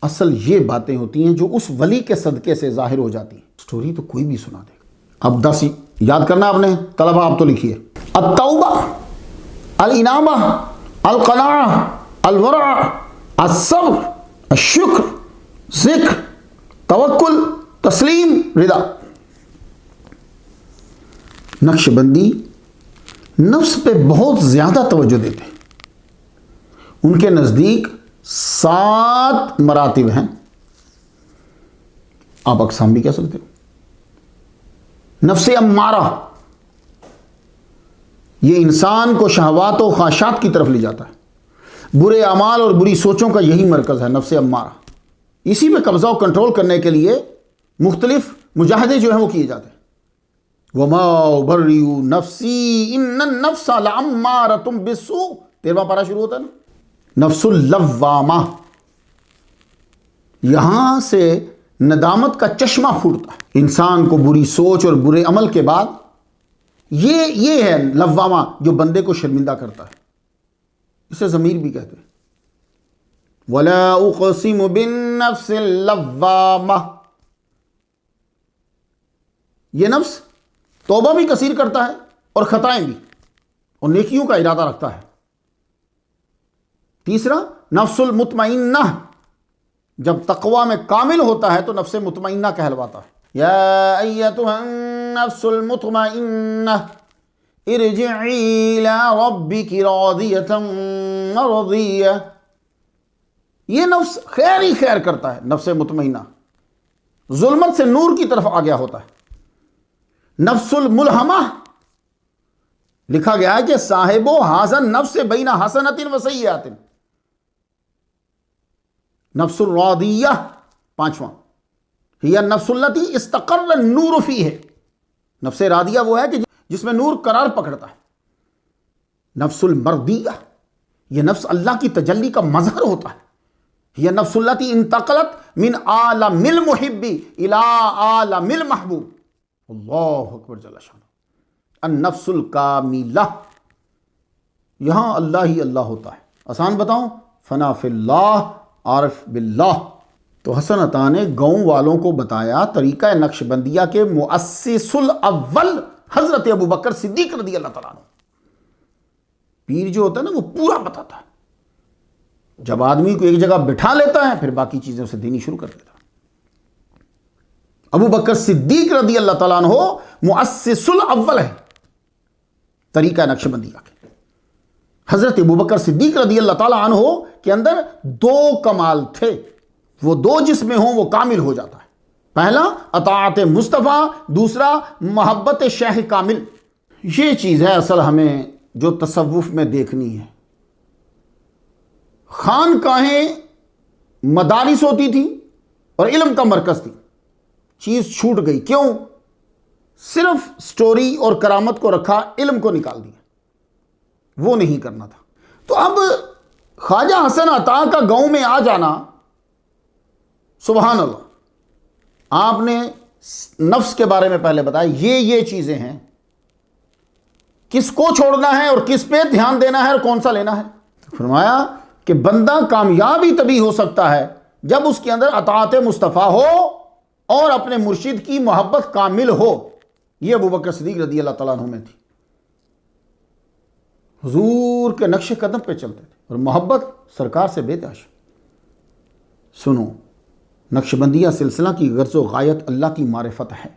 اصل یہ باتیں ہوتی ہیں جو اس ولی کے صدقے سے ظاہر ہو جاتی ہیں. سٹوری تو کوئی بھی سنا دے گا. اب 10 یاد کرنا آپ نے, طلبہ آپ تو لکھیے. التوبہ, الانابہ, القناعہ, الورع, الصبر, الشکر, ذکر, توکل, تسلیم, رضا. نقش بندی نفس پہ بہت زیادہ توجہ دیتے ہیں. ان کے نزدیک 7 مراتب ہیں، آپ اقسام بھی کہہ سکتے ہو. نفس امارہ، یہ انسان کو شہوات و خواہشات کی طرف لے جاتا ہے. برے اعمال اور بری سوچوں کا یہی مرکز ہے نفس امارہ. اسی پہ قبضہ و کنٹرول کرنے کے لیے مختلف مجاہدے جو ہیں وہ کیے جاتے ہیں. وما ابرئ نفسی ان النفس لامارۃ بالسوء، 13واں پارہ شروع ہوتا ہے نا. نفس اللوامہ، یہاں سے ندامت کا چشمہ پھوٹتا ہے انسان کو بری سوچ اور برے عمل کے بعد. یہ ہے لوامہ جو بندے کو شرمندہ کرتا ہے. اسے ضمیر بھی کہتے ہیں. ولا اقسم بالنفس اللوامہ، یہ نفس توبہ بھی کثیر کرتا ہے اور خطائیں بھی اور نیکیوں کا ارادہ رکھتا ہے. تیسرا نفس المطمئنہ، جب تقوی میں کامل ہوتا ہے تو نفس مطمئنہ کہلواتا ہے. یا ایتھا النفس المطمئنہ ارجعی الی ربک راضیۃ مرضیہ. یہ نفس خیر ہی خیر کرتا ہے. نفس مطمئنہ ظلمت سے نور کی طرف آ گیا ہوتا ہے. نفس الملہمہ، لکھا گیا ہے کہ صاحب و حاضن نفس بین حسنۃ و سیئۃ. نفس الراضیہ، 5واں، ہی النفس التی استقر النور فیہ. نفس راضیہ وہ ہے کہ جس میں نور قرار پکڑتا ہے. نفس المردیہ، یہ نفس اللہ کی تجلی کا مظہر ہوتا ہے. ہی النفس التی انتقلت من عالم المحب الی عالم المحبوب. اللہ اکبر جل شانہ. النفس الکاملہ، یہاں اللہ ہی اللہ ہوتا ہے. آسان بتاؤں، فنا فی اللہ عارف باللہ. تو حسن عطا نے گاؤں والوں کو بتایا طریقہ نقش بندیہ کے مؤسس الاول حضرت ابو بکر صدیق رضی اللہ تعالیٰ عنہ. پیر جو ہوتا ہے نا وہ پورا بتاتا ہے. جب آدمی کو ایک جگہ بٹھا لیتا ہے پھر باقی چیزوں سے دینی شروع کر دیتا ہے. ابو بکر صدیق رضی اللہ تعالیٰ عنہ مؤسس الاول ہے طریقہ نقش بندیہ کے. حضرت ابو بکر صدیق رضی اللہ تعالیٰ عنہ کے اندر 2 کمال تھے. وہ 2 جس میں ہوں وہ کامل ہو جاتا ہے. پہلا اطاعت مصطفیٰ، دوسرا محبت شیخ کامل. یہ چیز ہے اصل ہمیں جو تصوف میں دیکھنی ہے. خانقاہیں مدارس ہوتی تھی اور علم کا مرکز تھی. چیز چھوٹ گئی. کیوں؟ صرف سٹوری اور کرامت کو رکھا، علم کو نکال دیا. وہ نہیں کرنا تھا. تو اب خواجہ حسن عطا کا گاؤں میں آ جانا، سبحان اللہ. آپ نے نفس کے بارے میں پہلے بتایا یہ چیزیں ہیں، کس کو چھوڑنا ہے اور کس پہ دھیان دینا ہے اور کون سا لینا ہے. فرمایا کہ بندہ کامیاب ہی تبھی ہو سکتا ہے جب اس کے اندر اطاعت مصطفیٰ ہو اور اپنے مرشد کی محبت کامل ہو. یہ ابو بکر صدیق رضی اللہ تعالیٰ عنہ میں تھی. حضور کے نقش قدم پہ چلتے تھے اور محبت سرکار سے بے تحاشا. سنو، نقش بندیہ سلسلہ کی غرض و غایت اللہ کی معرفت ہے،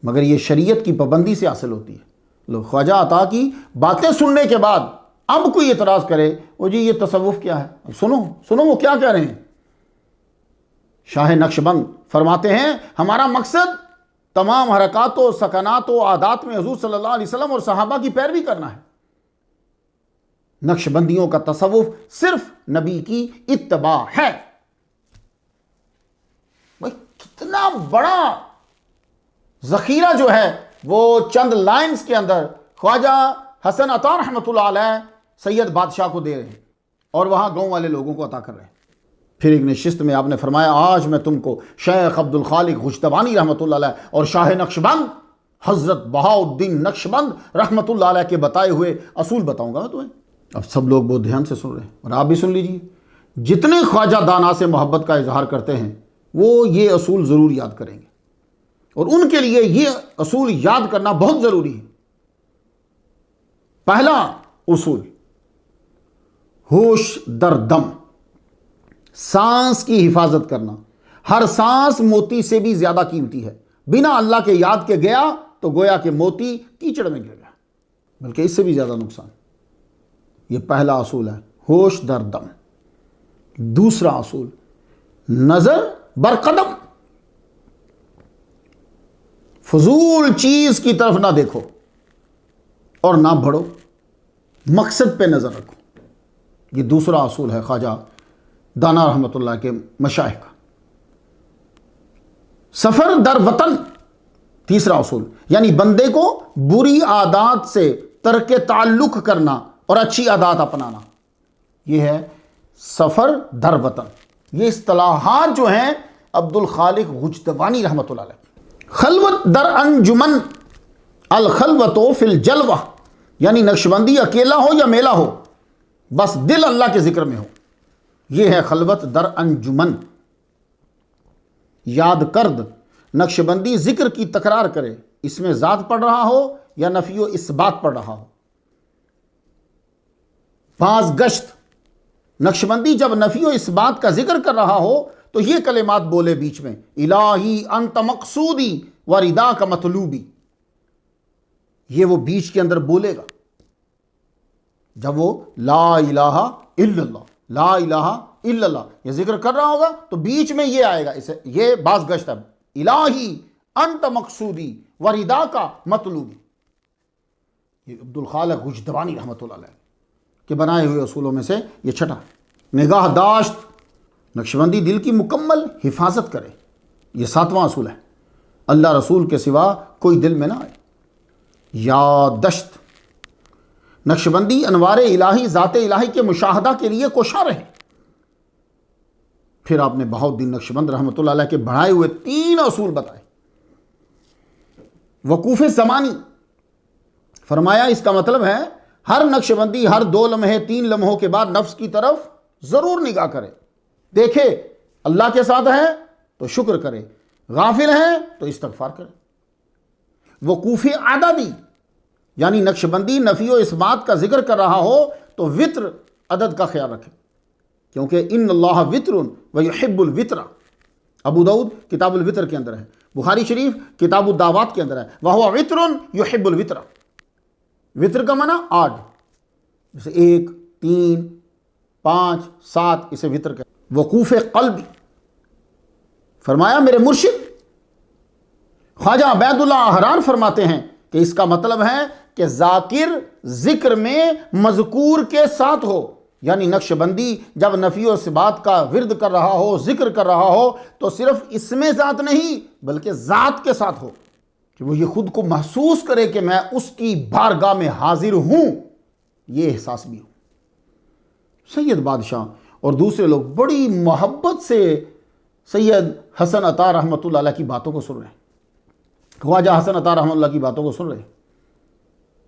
مگر یہ شریعت کی پابندی سے حاصل ہوتی ہے. لوگ خواجہ عطا کی باتیں سننے کے بعد اب کوئی اعتراض کرے وہ جی یہ تصوف کیا ہے، اب سنو وہ کیا کہہ رہے ہیں. شاہ نقش بند فرماتے ہیں ہمارا مقصد تمام حرکات و سکنات و عادات میں حضور صلی اللہ علیہ وسلم اور صحابہ کی پیروی کرنا ہے. نقش بندیوں کا تصوف صرف نبی کی اتباع ہے. بھائی کتنا بڑا ذخیرہ جو ہے وہ چند لائنز کے اندر خواجہ حسن عطا رحمۃ اللہ علیہ سید بادشاہ کو دے رہے ہیں اور وہاں گاؤں والے لوگوں کو عطا کر رہے ہیں. پھر ایک نشست میں آپ نے فرمایا آج میں تم کو شیخ عبد الخالق غشتبانی رحمۃ اللہ علیہ اور شاہ نقشبند حضرت بہاؤالدین نقشبند رحمۃ اللہ علیہ کے بتائے ہوئے اصول بتاؤں گا میں تمہیں. اب سب لوگ بہت دھیان سے سن رہے ہیں اور آپ بھی سن لیجئے. جتنے خواجہ دانا سے محبت کا اظہار کرتے ہیں وہ یہ اصول ضرور یاد کریں گے اور ان کے لیے یہ اصول یاد کرنا بہت ضروری ہے. پہلا اصول، ہوش در دم، سانس کی حفاظت کرنا. ہر سانس موتی سے بھی زیادہ قیمتی ہے. بنا اللہ کے یاد کے گیا تو گویا کہ موتی کیچڑ میں گر گیا، بلکہ اس سے بھی زیادہ نقصان۔ یہ پہلا اصول ہے، ہوش در دم۔ دوسرا اصول، نظر بر قدم، فضول چیز کی طرف نہ دیکھو اور نہ بڑھو، مقصد پہ نظر رکھو۔ یہ دوسرا اصول ہے خواجہ دانا رحمۃ اللہ کے مشائخ کا۔ سفر در وطن، تیسرا اصول، یعنی بندے کو بری عادات سے ترک تعلق کرنا اور اچھی عادات اپنانا، یہ ہے سفر در وطن۔ یہ اصطلاحات جو ہیں عبد الخالق غجدوانی رحمۃ اللہ علیہ۔ خلوت در انجمن، الخلوت فی الجلوہ، یعنی نقشبندی اکیلا ہو یا میلا ہو، بس دل اللہ کے ذکر میں ہو، یہ ہے خلوت در انجمن۔ یاد کرد نقشبندی ذکر کی تکرار کرے، اس میں ذات پڑھ رہا ہو یا نفی و اثبات پڑھ رہا ہو۔ باز گشت، نقشبندی جب نفی و اثبات کا ذکر کر رہا ہو تو یہ کلمات بولے بیچ میں، الہی انت مقصودی و ردا کا مطلوبی، یہ وہ بیچ کے اندر بولے گا۔ جب وہ لا الہ الا اللہ، لا الہ الا اللہ یہ ذکر کر رہا ہوگا تو بیچ میں یہ آئے گا، اسے یہ باز گشت ہے، الہی انت مقصودی و ردا کا مطلوبی۔ یہ عبد الخالق غجدوانی رحمۃ اللہ علیہ کے بنائے ہوئے اصولوں میں سے یہ چھٹا۔ نگاہ داشت، نقشبندی دل کی مکمل حفاظت کرے، یہ ساتواں اصول ہے، اللہ رسول کے سوا کوئی دل میں نہ آئے۔ یاددشت، نقشبندی انوار الہی، ذات الہی کے مشاہدہ کے لیے کوشاں رہے۔ پھر آپ نے بہاؤالدین نقشبند رحمۃ اللہ علیہ کے بڑھائے ہوئے 3 اصول بتائے۔ وقوف زمانی، فرمایا اس کا مطلب ہے ہر نقشبندی ہر 2 لمحے 3 لمحوں کے بعد نفس کی طرف ضرور نگاہ کرے، دیکھے اللہ کے ساتھ ہے تو شکر کرے، غافل ہے تو استغفار کرے۔ وقوف عددی، یعنی نقشبندی نفی و اثبات کا ذکر کر رہا ہو تو وطر عدد کا خیال رکھے، کیونکہ ان اللہ وطر و یحب الوطر، ابو داؤد کتاب الوطر کے اندر ہے، بخاری شریف کتاب الدعوات کے اندر ہے، وہو وطر یحب الوطر۔ وطر کا معنی 8، جیسے 1 3 5 7، اسے وطر کا۔ وقوف قلبی، فرمایا میرے مرشد خواجہ عبید اللہ حران فرماتے ہیں کہ اس کا مطلب ہے کہ ذاکر ذکر میں مذکور کے ساتھ ہو، یعنی نقشبندی جب نفی و اثبات کا ورد کر رہا ہو، ذکر کر رہا ہو تو صرف اسم ذات نہیں بلکہ ذات کے ساتھ ہو، کہ وہ یہ خود کو محسوس کرے کہ میں اس کی بارگاہ میں حاضر ہوں، یہ احساس بھی ہو۔ سید بادشاہ اور دوسرے لوگ بڑی محبت سے سید حسن عطا رحمۃ اللہ علیہ کی باتوں کو سن رہے ہیں، خواجہ حسن عطا رحمۃ اللہ کی باتوں کو سن رہے ہیں۔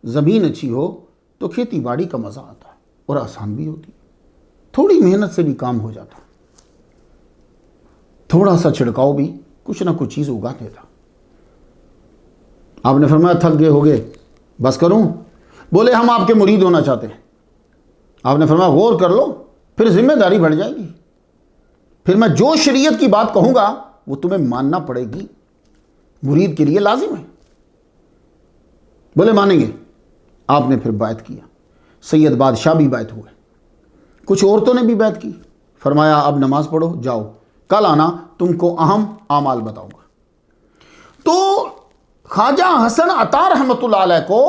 زمین اچھی ہو تو کھیتی باڑی کا مزہ آتا ہے اور آسان بھی ہوتی، تھوڑی محنت سے بھی کام ہو جاتا، تھوڑا سا چھڑکاؤ بھی کچھ نہ کچھ چیز اگا دیتا۔ آپ نے فرمایا تھک گئے ہو گئے، بس کروں؟ بولے ہم آپ کے مرید ہونا چاہتے ہیں۔ آپ نے فرمایا غور کر لو، پھر ذمہ داری بڑھ جائے گی، پھر میں جو شریعت کی بات کہوں گا وہ تمہیں ماننا پڑے گی، مرید کے لیے لازم ہے۔ بولے مانیں گے۔ آپ نے پھر بیعت کیا، سید بادشاہ بھی بیعت ہوئے، کچھ عورتوں نے بھی بیعت کی۔ فرمایا اب نماز پڑھو، جاؤ، کل آنا، تم کو اہم اعمال بتاؤں گا۔ تو خواجہ حسن عطا رحمۃ اللہ علیہ کو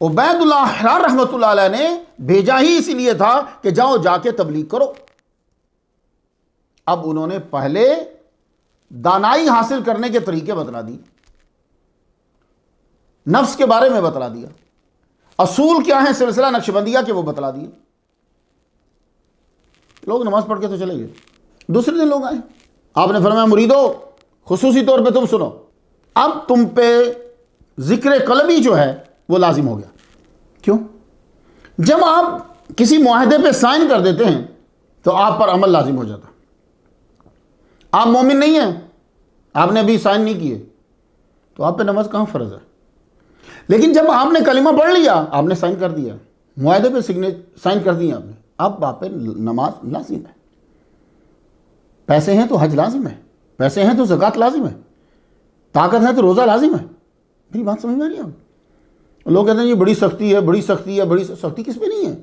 عبید اللہ حران رحمۃ اللہ علیہ نے بھیجا ہی اسی لیے تھا کہ جاؤ جا کے تبلیغ کرو۔ اب انہوں نے پہلے دانائی حاصل کرنے کے طریقے بتلا دی، نفس کے بارے میں بتلا دیا، اصول کیا ہے سلسلہ نقشبندیہ کے وہ بتلا دیے۔ لوگ نماز پڑھ کے تو چلے گئے، دوسرے دن لوگ آئے، آپ نے فرمایا مریدو خصوصی طور پہ تم سنو، اب تم پہ ذکر قلبی جو ہے وہ لازم ہو گیا۔ کیوں؟ جب آپ کسی معاہدے پہ سائن کر دیتے ہیں تو آپ پر عمل لازم ہو جاتا۔ آپ مومن نہیں ہیں، آپ نے ابھی سائن نہیں کیے تو آپ پہ نماز کہاں فرض ہے؟ لیکن جب آپ نے کلمہ پڑھ لیا، آپ نے سائن کر دیا، معاہدے پہ سائن کر دیا آپ نے، اب آپ پہ نماز لازم ہے۔ پیسے ہیں تو حج لازم ہے، پیسے ہیں تو زکوٰۃ لازم ہے، طاقت ہے تو روزہ لازم ہے، میری بات سمجھ میں آ رہی ہے آپ؟ لوگ کہتے ہیں یہ بڑی سختی ہے، بڑی سختی ہے، بڑی سختی کس میں نہیں ہے؟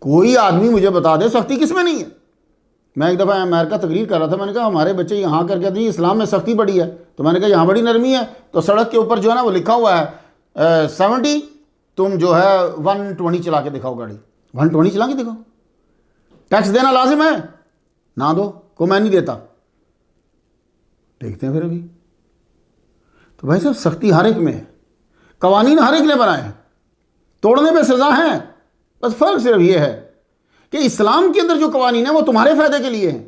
کوئی آدمی مجھے بتا دے سختی کس میں نہیں ہے۔ میں ایک دفعہ امریکہ تقریر کر رہا تھا، میں نے کہا ہمارے بچے یہاں کر کے ہیں اسلام میں سختی بڑی ہے، تو میں نے کہا یہاں بڑی نرمی ہے، تو سڑک کے اوپر جو ہے نا وہ لکھا ہوا ہے 70، تم جو ہے 120 چلا کے دکھاؤ، گاڑی 120 چلا کے دکھاؤ۔ ٹیکس دینا لازم ہے؟ نہ دو، کو میں نہیں دیتا۔ دیکھتے ہیں پھر ابھی تو بھائی صاحب سختی ہر ایک میں ہے، قوانین ہر ایک نے بنائے ہیں، توڑنے پہ سزا ہے، بس فرق صرف یہ ہے کہ اسلام کے اندر جو قوانین ہیں وہ تمہارے فائدے کے لیے ہیں،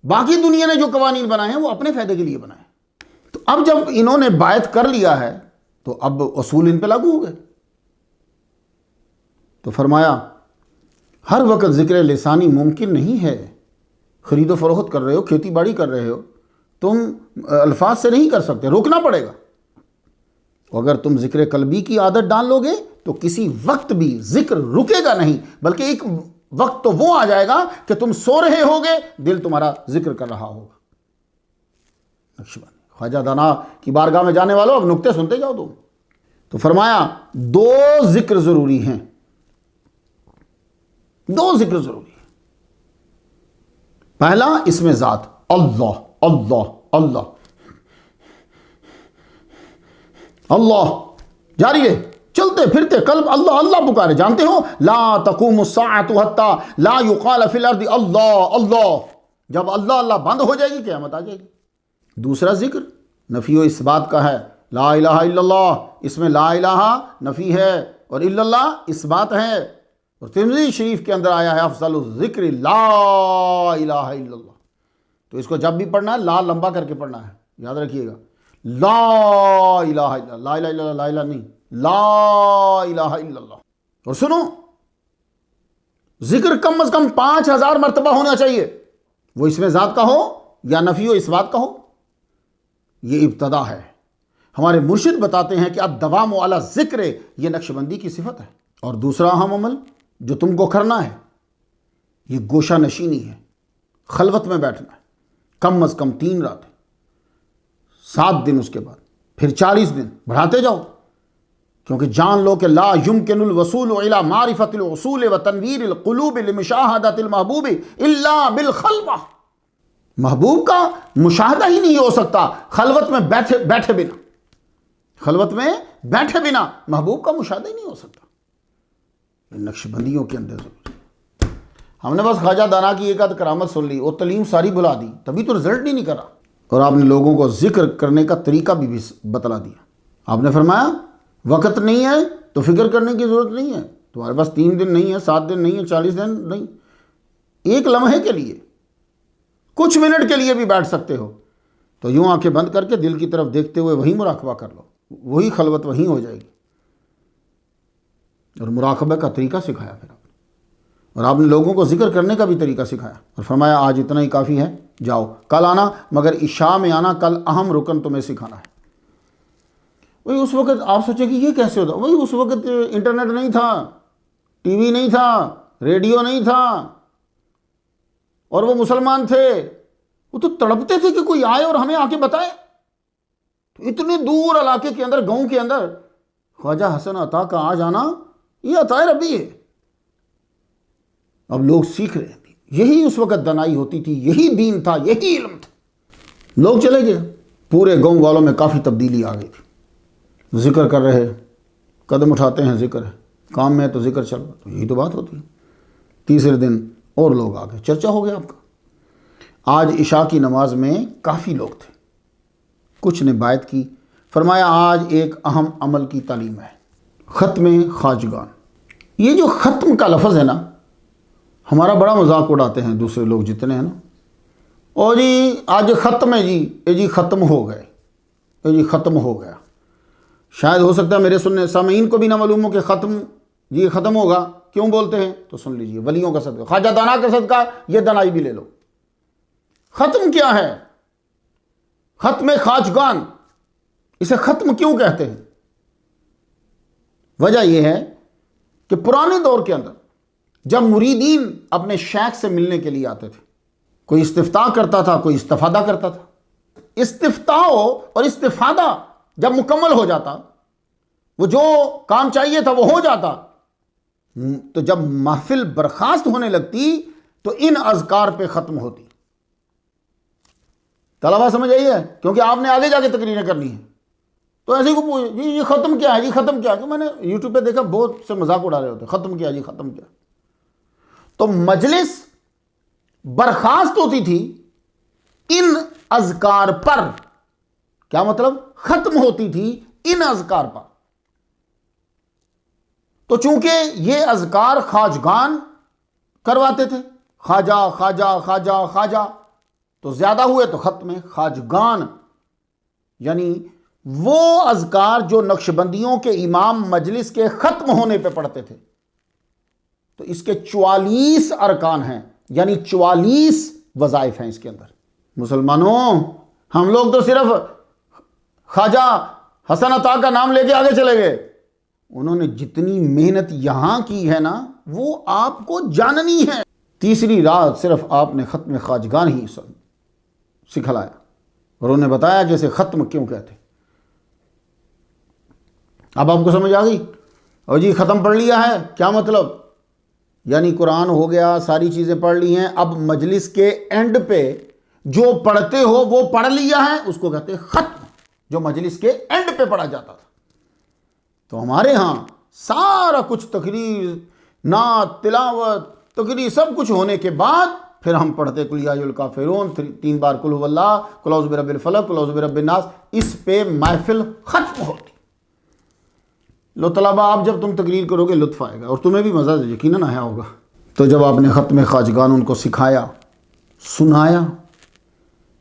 باقی دنیا نے جو قوانین بنائے ہیں وہ اپنے فائدے کے لیے بنائے ہیں۔ تو اب جب انہوں نے بیعت کر لیا ہے تو اب اصول ان پہ لاگو ہو گئے۔ تو فرمایا ہر وقت ذکر لسانی ممکن نہیں ہے، خرید و فروخت کر رہے ہو، کھیتی باڑی کر رہے ہو، تم الفاظ سے نہیں کر سکتے، روکنا پڑے گا۔ اگر تم ذکر قلبی کی عادت ڈال لو گے تو کسی وقت بھی ذکر رکے گا نہیں، بلکہ ایک وقت تو وہ آ جائے گا کہ تم سو رہے ہوگے، دل تمہارا ذکر کر رہا ہوگا۔ نقشبندی خواجہ دانا کی بارگاہ میں جانے والوں اب نکتے سنتے جاؤ تم۔ تو فرمایا دو ذکر ضروری ہیں، دو ذکر ضروری ہیں۔ پہلا اسم ذات، اللہ اللہ اللہ اللہ، جاری ہے، چلتے پھرتے قلب اللہ اللہ پکارے۔ جانتے ہو لا تقوم الساعۃ حتی لا یقال فی الارض اللہ اللہ، جب اللہ اللہ بند ہو جائے گی قیامت آ جائے گی۔ دوسرا ذکر نفی و اثبات کا ہے، لا الہ الا اللہ، اس میں لا الہ نفی ہے اور الا اللہ اثبات ہے، اور ترمذی شریف کے اندر آیا ہے افضل الذکر لا الہ الا اللہ۔ تو اس کو جب بھی پڑھنا ہے لا لمبا کر کے پڑھنا ہے، یاد رکھیے گا، لا الہ الا اللہ، لا الہ الا اللہ، لا الہ نہیں، لا الہ الا اللہ۔ اور سنو، ذکر کم از کم 5000 مرتبہ ہونا چاہیے، وہ اس میں ذات کا ہو یا نفی و اثبات کا ہو۔ یہ ابتدا ہے۔ ہمارے مرشد بتاتے ہیں کہ الدوام علی ذکر، یہ نقشبندی کی صفت ہے۔ اور دوسرا اہم عمل جو تم کو کرنا ہے یہ گوشہ نشینی ہے، خلوت میں بیٹھنا ہے، کم از کم 3 راتیں، 7 دن، اس کے بعد پھر 40 دن، بڑھاتے جاؤ، کیونکہ جان لو کہ لا یمکن الوصول الی معرفت الاصول و تنویر القلوب لمشاہدۃ المحبوب الا بالخلوہ۔ محبوب کا مشاہدہ ہی نہیں ہو سکتا خلوت میں بیٹھے بنا، خلوت میں بیٹھے بنا محبوب کا مشاہدہ ہی نہیں ہو سکتا۔ نقشبندیوں کے اندر ضروری، ہم نے بس خواجہ دانا کی ایک آدھ کرامت سن لی اور تعلیم ساری بلا دی، تبھی تو رزلٹ نہیں کرا۔ اور آپ نے لوگوں کو ذکر کرنے کا طریقہ بھی بتلا دیا۔ آپ نے فرمایا وقت نہیں ہے تو فکر کرنے کی ضرورت نہیں ہے، تمہارے پاس 3 دن نہیں ہے، 7 دن نہیں ہے، 40 دن نہیں، ایک لمحے کے لیے، کچھ منٹ کے لیے بھی بیٹھ سکتے ہو، تو یوں آنکھیں بند کر کے دل کی طرف دیکھتے ہوئے وہی مراقبہ کر لو، وہی خلوت وہیں ہو جائے گی۔ اور مراقبہ کا طریقہ سکھایا پھر آپ نے، اور آپ نے لوگوں کو ذکر کرنے کا بھی طریقہ سکھایا، اور فرمایا آج اتنا ہی کافی ہے، جاؤ کل آنا، مگر عشاء میں آنا، کل اہم رکن تمہیں سکھانا ہے۔ وہی اس وقت آپ سوچیں کہ یہ کیسے ہوتا، وہی اس وقت انٹرنیٹ نہیں تھا، ٹی وی نہیں تھا، ریڈیو نہیں تھا، اور وہ مسلمان تھے، وہ تو تڑپتے تھے کہ کوئی آئے اور ہمیں آ کے بتائے۔ تو اتنے دور علاقے کے اندر، گاؤں کے اندر خواجہ حسن عطا کا آ جانا یہ عطا ربی ہے۔ اب لوگ سیکھ رہے ہیں، یہی اس وقت دنائی ہوتی تھی، یہی دین تھا، یہی علم تھا۔ لوگ چلے گئے، پورے گاؤں والوں میں کافی تبدیلی آ گئی تھی، ذکر کر رہے، قدم اٹھاتے ہیں ذکر ہے، کام میں تو ذکر چل رہا، تو یہی تو بات ہوتی ہے۔ تیسرے دن اور لوگ آ گئے، چرچا ہو گیا آپ کا۔ آج عشاء کی نماز میں کافی لوگ تھے، کچھ نے بیعت کی۔ فرمایا آج ایک اہم عمل کی تعلیم ہے، ختم خواجگان۔ یہ جو ختم کا لفظ ہے نا، ہمارا بڑا مذاق اڑاتے ہیں دوسرے لوگ جتنے ہیں نا، اور جی آج ختم ہے جی، یہ جی ختم ہو گئے، یہ جی ختم ہو گیا۔ شاید ہو سکتا ہے میرے سننے سامعین کو بھی نہ معلوم ہو کہ ختم جی ختم ہوگا کیوں بولتے ہیں، تو سن لیجئے، ولیوں کا صدقہ، خواجہ دانا کا صدقہ، یہ دنائی بھی لے لو۔ ختم کیا ہے؟ ختم خواجگان، اسے ختم کیوں کہتے ہیں؟ وجہ یہ ہے کہ پرانے دور کے اندر جب مریدین اپنے شیخ سے ملنے کے لیے آتے تھے، کوئی استفتاء کرتا تھا، کوئی استفادہ کرتا تھا۔ استفتاء اور استفادہ جب مکمل ہو جاتا، وہ جو کام چاہیے تھا وہ ہو جاتا، تو جب محفل برخاست ہونے لگتی تو ان اذکار پہ ختم ہوتی۔ طلبہ سمجھ آئی ہے؟ کیونکہ آپ نے آگے جا کے تقریریں کرنی ہیں، تو ایسے کو پوچھ جی یہ ختم کیا ہے، جی ختم کیا ہے، کہ میں نے یوٹیوب پہ دیکھا بہت سے مذاق اڑا رہے ہوتے، ختم کیا جی ختم کیا۔ تو مجلس برخاست ہوتی تھی ان اذکار پر، کیا مطلب؟ ختم ہوتی تھی ان اذکار پر۔ تو چونکہ یہ اذکار خواجگان کرواتے تھے، خواجہ خواجہ خواجہ خواجہ، تو زیادہ ہوئے تو ختم ہے۔ خواجگان یعنی وہ اذکار جو نقشبندیوں کے امام مجلس کے ختم ہونے پہ پڑھتے تھے، تو اس کے 44 ارکان ہیں، یعنی 44 وظائف ہیں اس کے اندر۔ مسلمانوں، ہم لوگ تو صرف خواجہ حسن عطا کا نام لے کے آگے چلے گئے، انہوں نے جتنی محنت یہاں کی ہے نا وہ آپ کو جاننی ہے۔ تیسری رات صرف آپ نے ختم خواجگان ہی سکھلایا، اور انہیں بتایا کہ اسے ختم کیوں کہتے۔ اب آپ کو سمجھ آ گئی؟ اور جی ختم پڑھ لیا ہے، کیا مطلب؟ یعنی قرآن ہو گیا، ساری چیزیں پڑھ لی ہیں، اب مجلس کے اینڈ پہ جو پڑھتے ہو وہ پڑھ لیا ہے، اس کو کہتے ہیں ختم، جو مجلس کے اینڈ پہ پڑھا جاتا تھا۔ تو ہمارے ہاں سارا کچھ تقریر، نعت، تلاوت، تقریر سب کچھ ہونے کے بعد پھر ہم پڑھتے قل یا ایھا الکافرون، 3 بار قل ھو اللہ، قل اعوذ برب الفلق، قل اعوذ برب الناس، اس پہ محفل ختم ہوتی۔ لو طلبہ، آپ جب تم تقریر کرو گے لطف آئے گا اور تمہیں بھی مزہ یقیناً آیا ہوگا۔ تو جب آپ نے ختم خواجگان ان کو سکھایا، سنایا،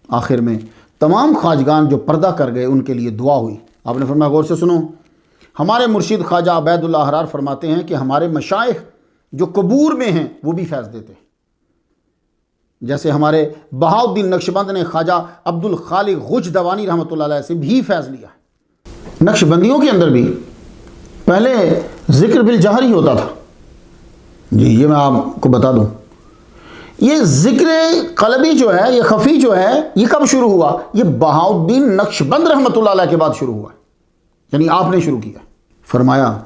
آخر میں تمام خواجگان جو پردہ کر گئے ان کے لیے دعا ہوئی۔ آپ نے فرمایا غور سے سنو، ہمارے مرشد خواجہ عبید اللہ حرار فرماتے ہیں کہ ہمارے مشائخ جو قبور میں ہیں وہ بھی فیض دیتے ہیں، جیسے ہمارے بہاؤالدین نقشبند نے خواجہ عبد الخالق غج دوانی رحمۃ اللہ علیہ سے بھی فیض لیا ہے۔ نقشبندیوں کے اندر بھی پہلے ذکر بالجہر ہی ہوتا تھا۔ جی یہ میں آپ کو بتا دوں، یہ ذکر قلبی جو ہے، یہ خفی جو ہے، یہ کب شروع ہوا؟ یہ بہاؤالدین نقشبند رحمۃ اللہ علیہ کے بعد شروع ہوا، یعنی آپ نے شروع کیا۔ فرمایا،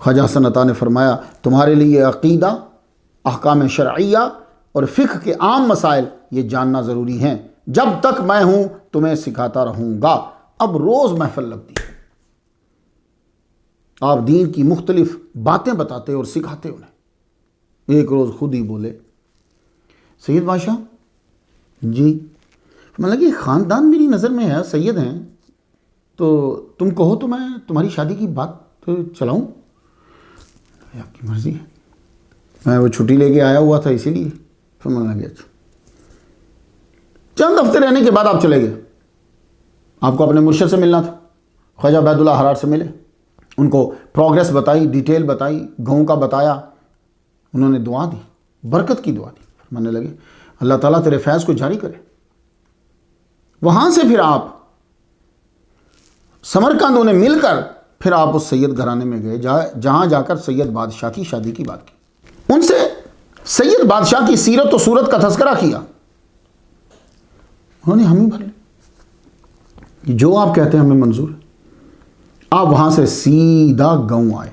خواجہ حسن عطا نے فرمایا، تمہارے لیے عقیدہ، احکام شرعیہ اور فقہ کے عام مسائل یہ جاننا ضروری ہیں، جب تک میں ہوں تمہیں سکھاتا رہوں گا۔ اب روز محفل لگتی ہے، آپ دین کی مختلف باتیں بتاتے اور سکھاتے انہیں۔ ایک روز خود ہی بولے، سید بادشاہ جی، مطلب کہ خاندان میری نظر میں ہے، سید ہیں، تو تم کہو تو میں تمہاری شادی کی بات چلاؤں؟ آپ کی مرضی ہے، میں وہ چھٹی لے کے آیا ہوا تھا اسی لیے۔ سمجھنا گیا، اچھا چند ہفتے رہنے کے بعد آپ چلے گئے، آپ کو اپنے مرشد سے ملنا تھا، خواجہ عبید اللہ حرار سے ملے، ان کو پروگریس بتائی، ڈیٹیل بتائی، گاؤں کا بتایا، انہوں نے دعا دی، برکت کی دعا دی، فرمانے لگے اللہ تعالیٰ تیرے فیض کو جاری کرے۔ وہاں سے پھر آپ سمرقند انہیں مل کر پھر آپ اس سید گھرانے میں گئے جہاں جا کر سید بادشاہ کی شادی کی بات کی، ان سے سید بادشاہ کی سیرت و صورت کا تذکرہ کیا، انہوں نے ہمیں بھر لیا، جو آپ کہتے ہیں ہمیں منظور ہے۔ آپ وہاں سے سیدھا گاؤں آئے،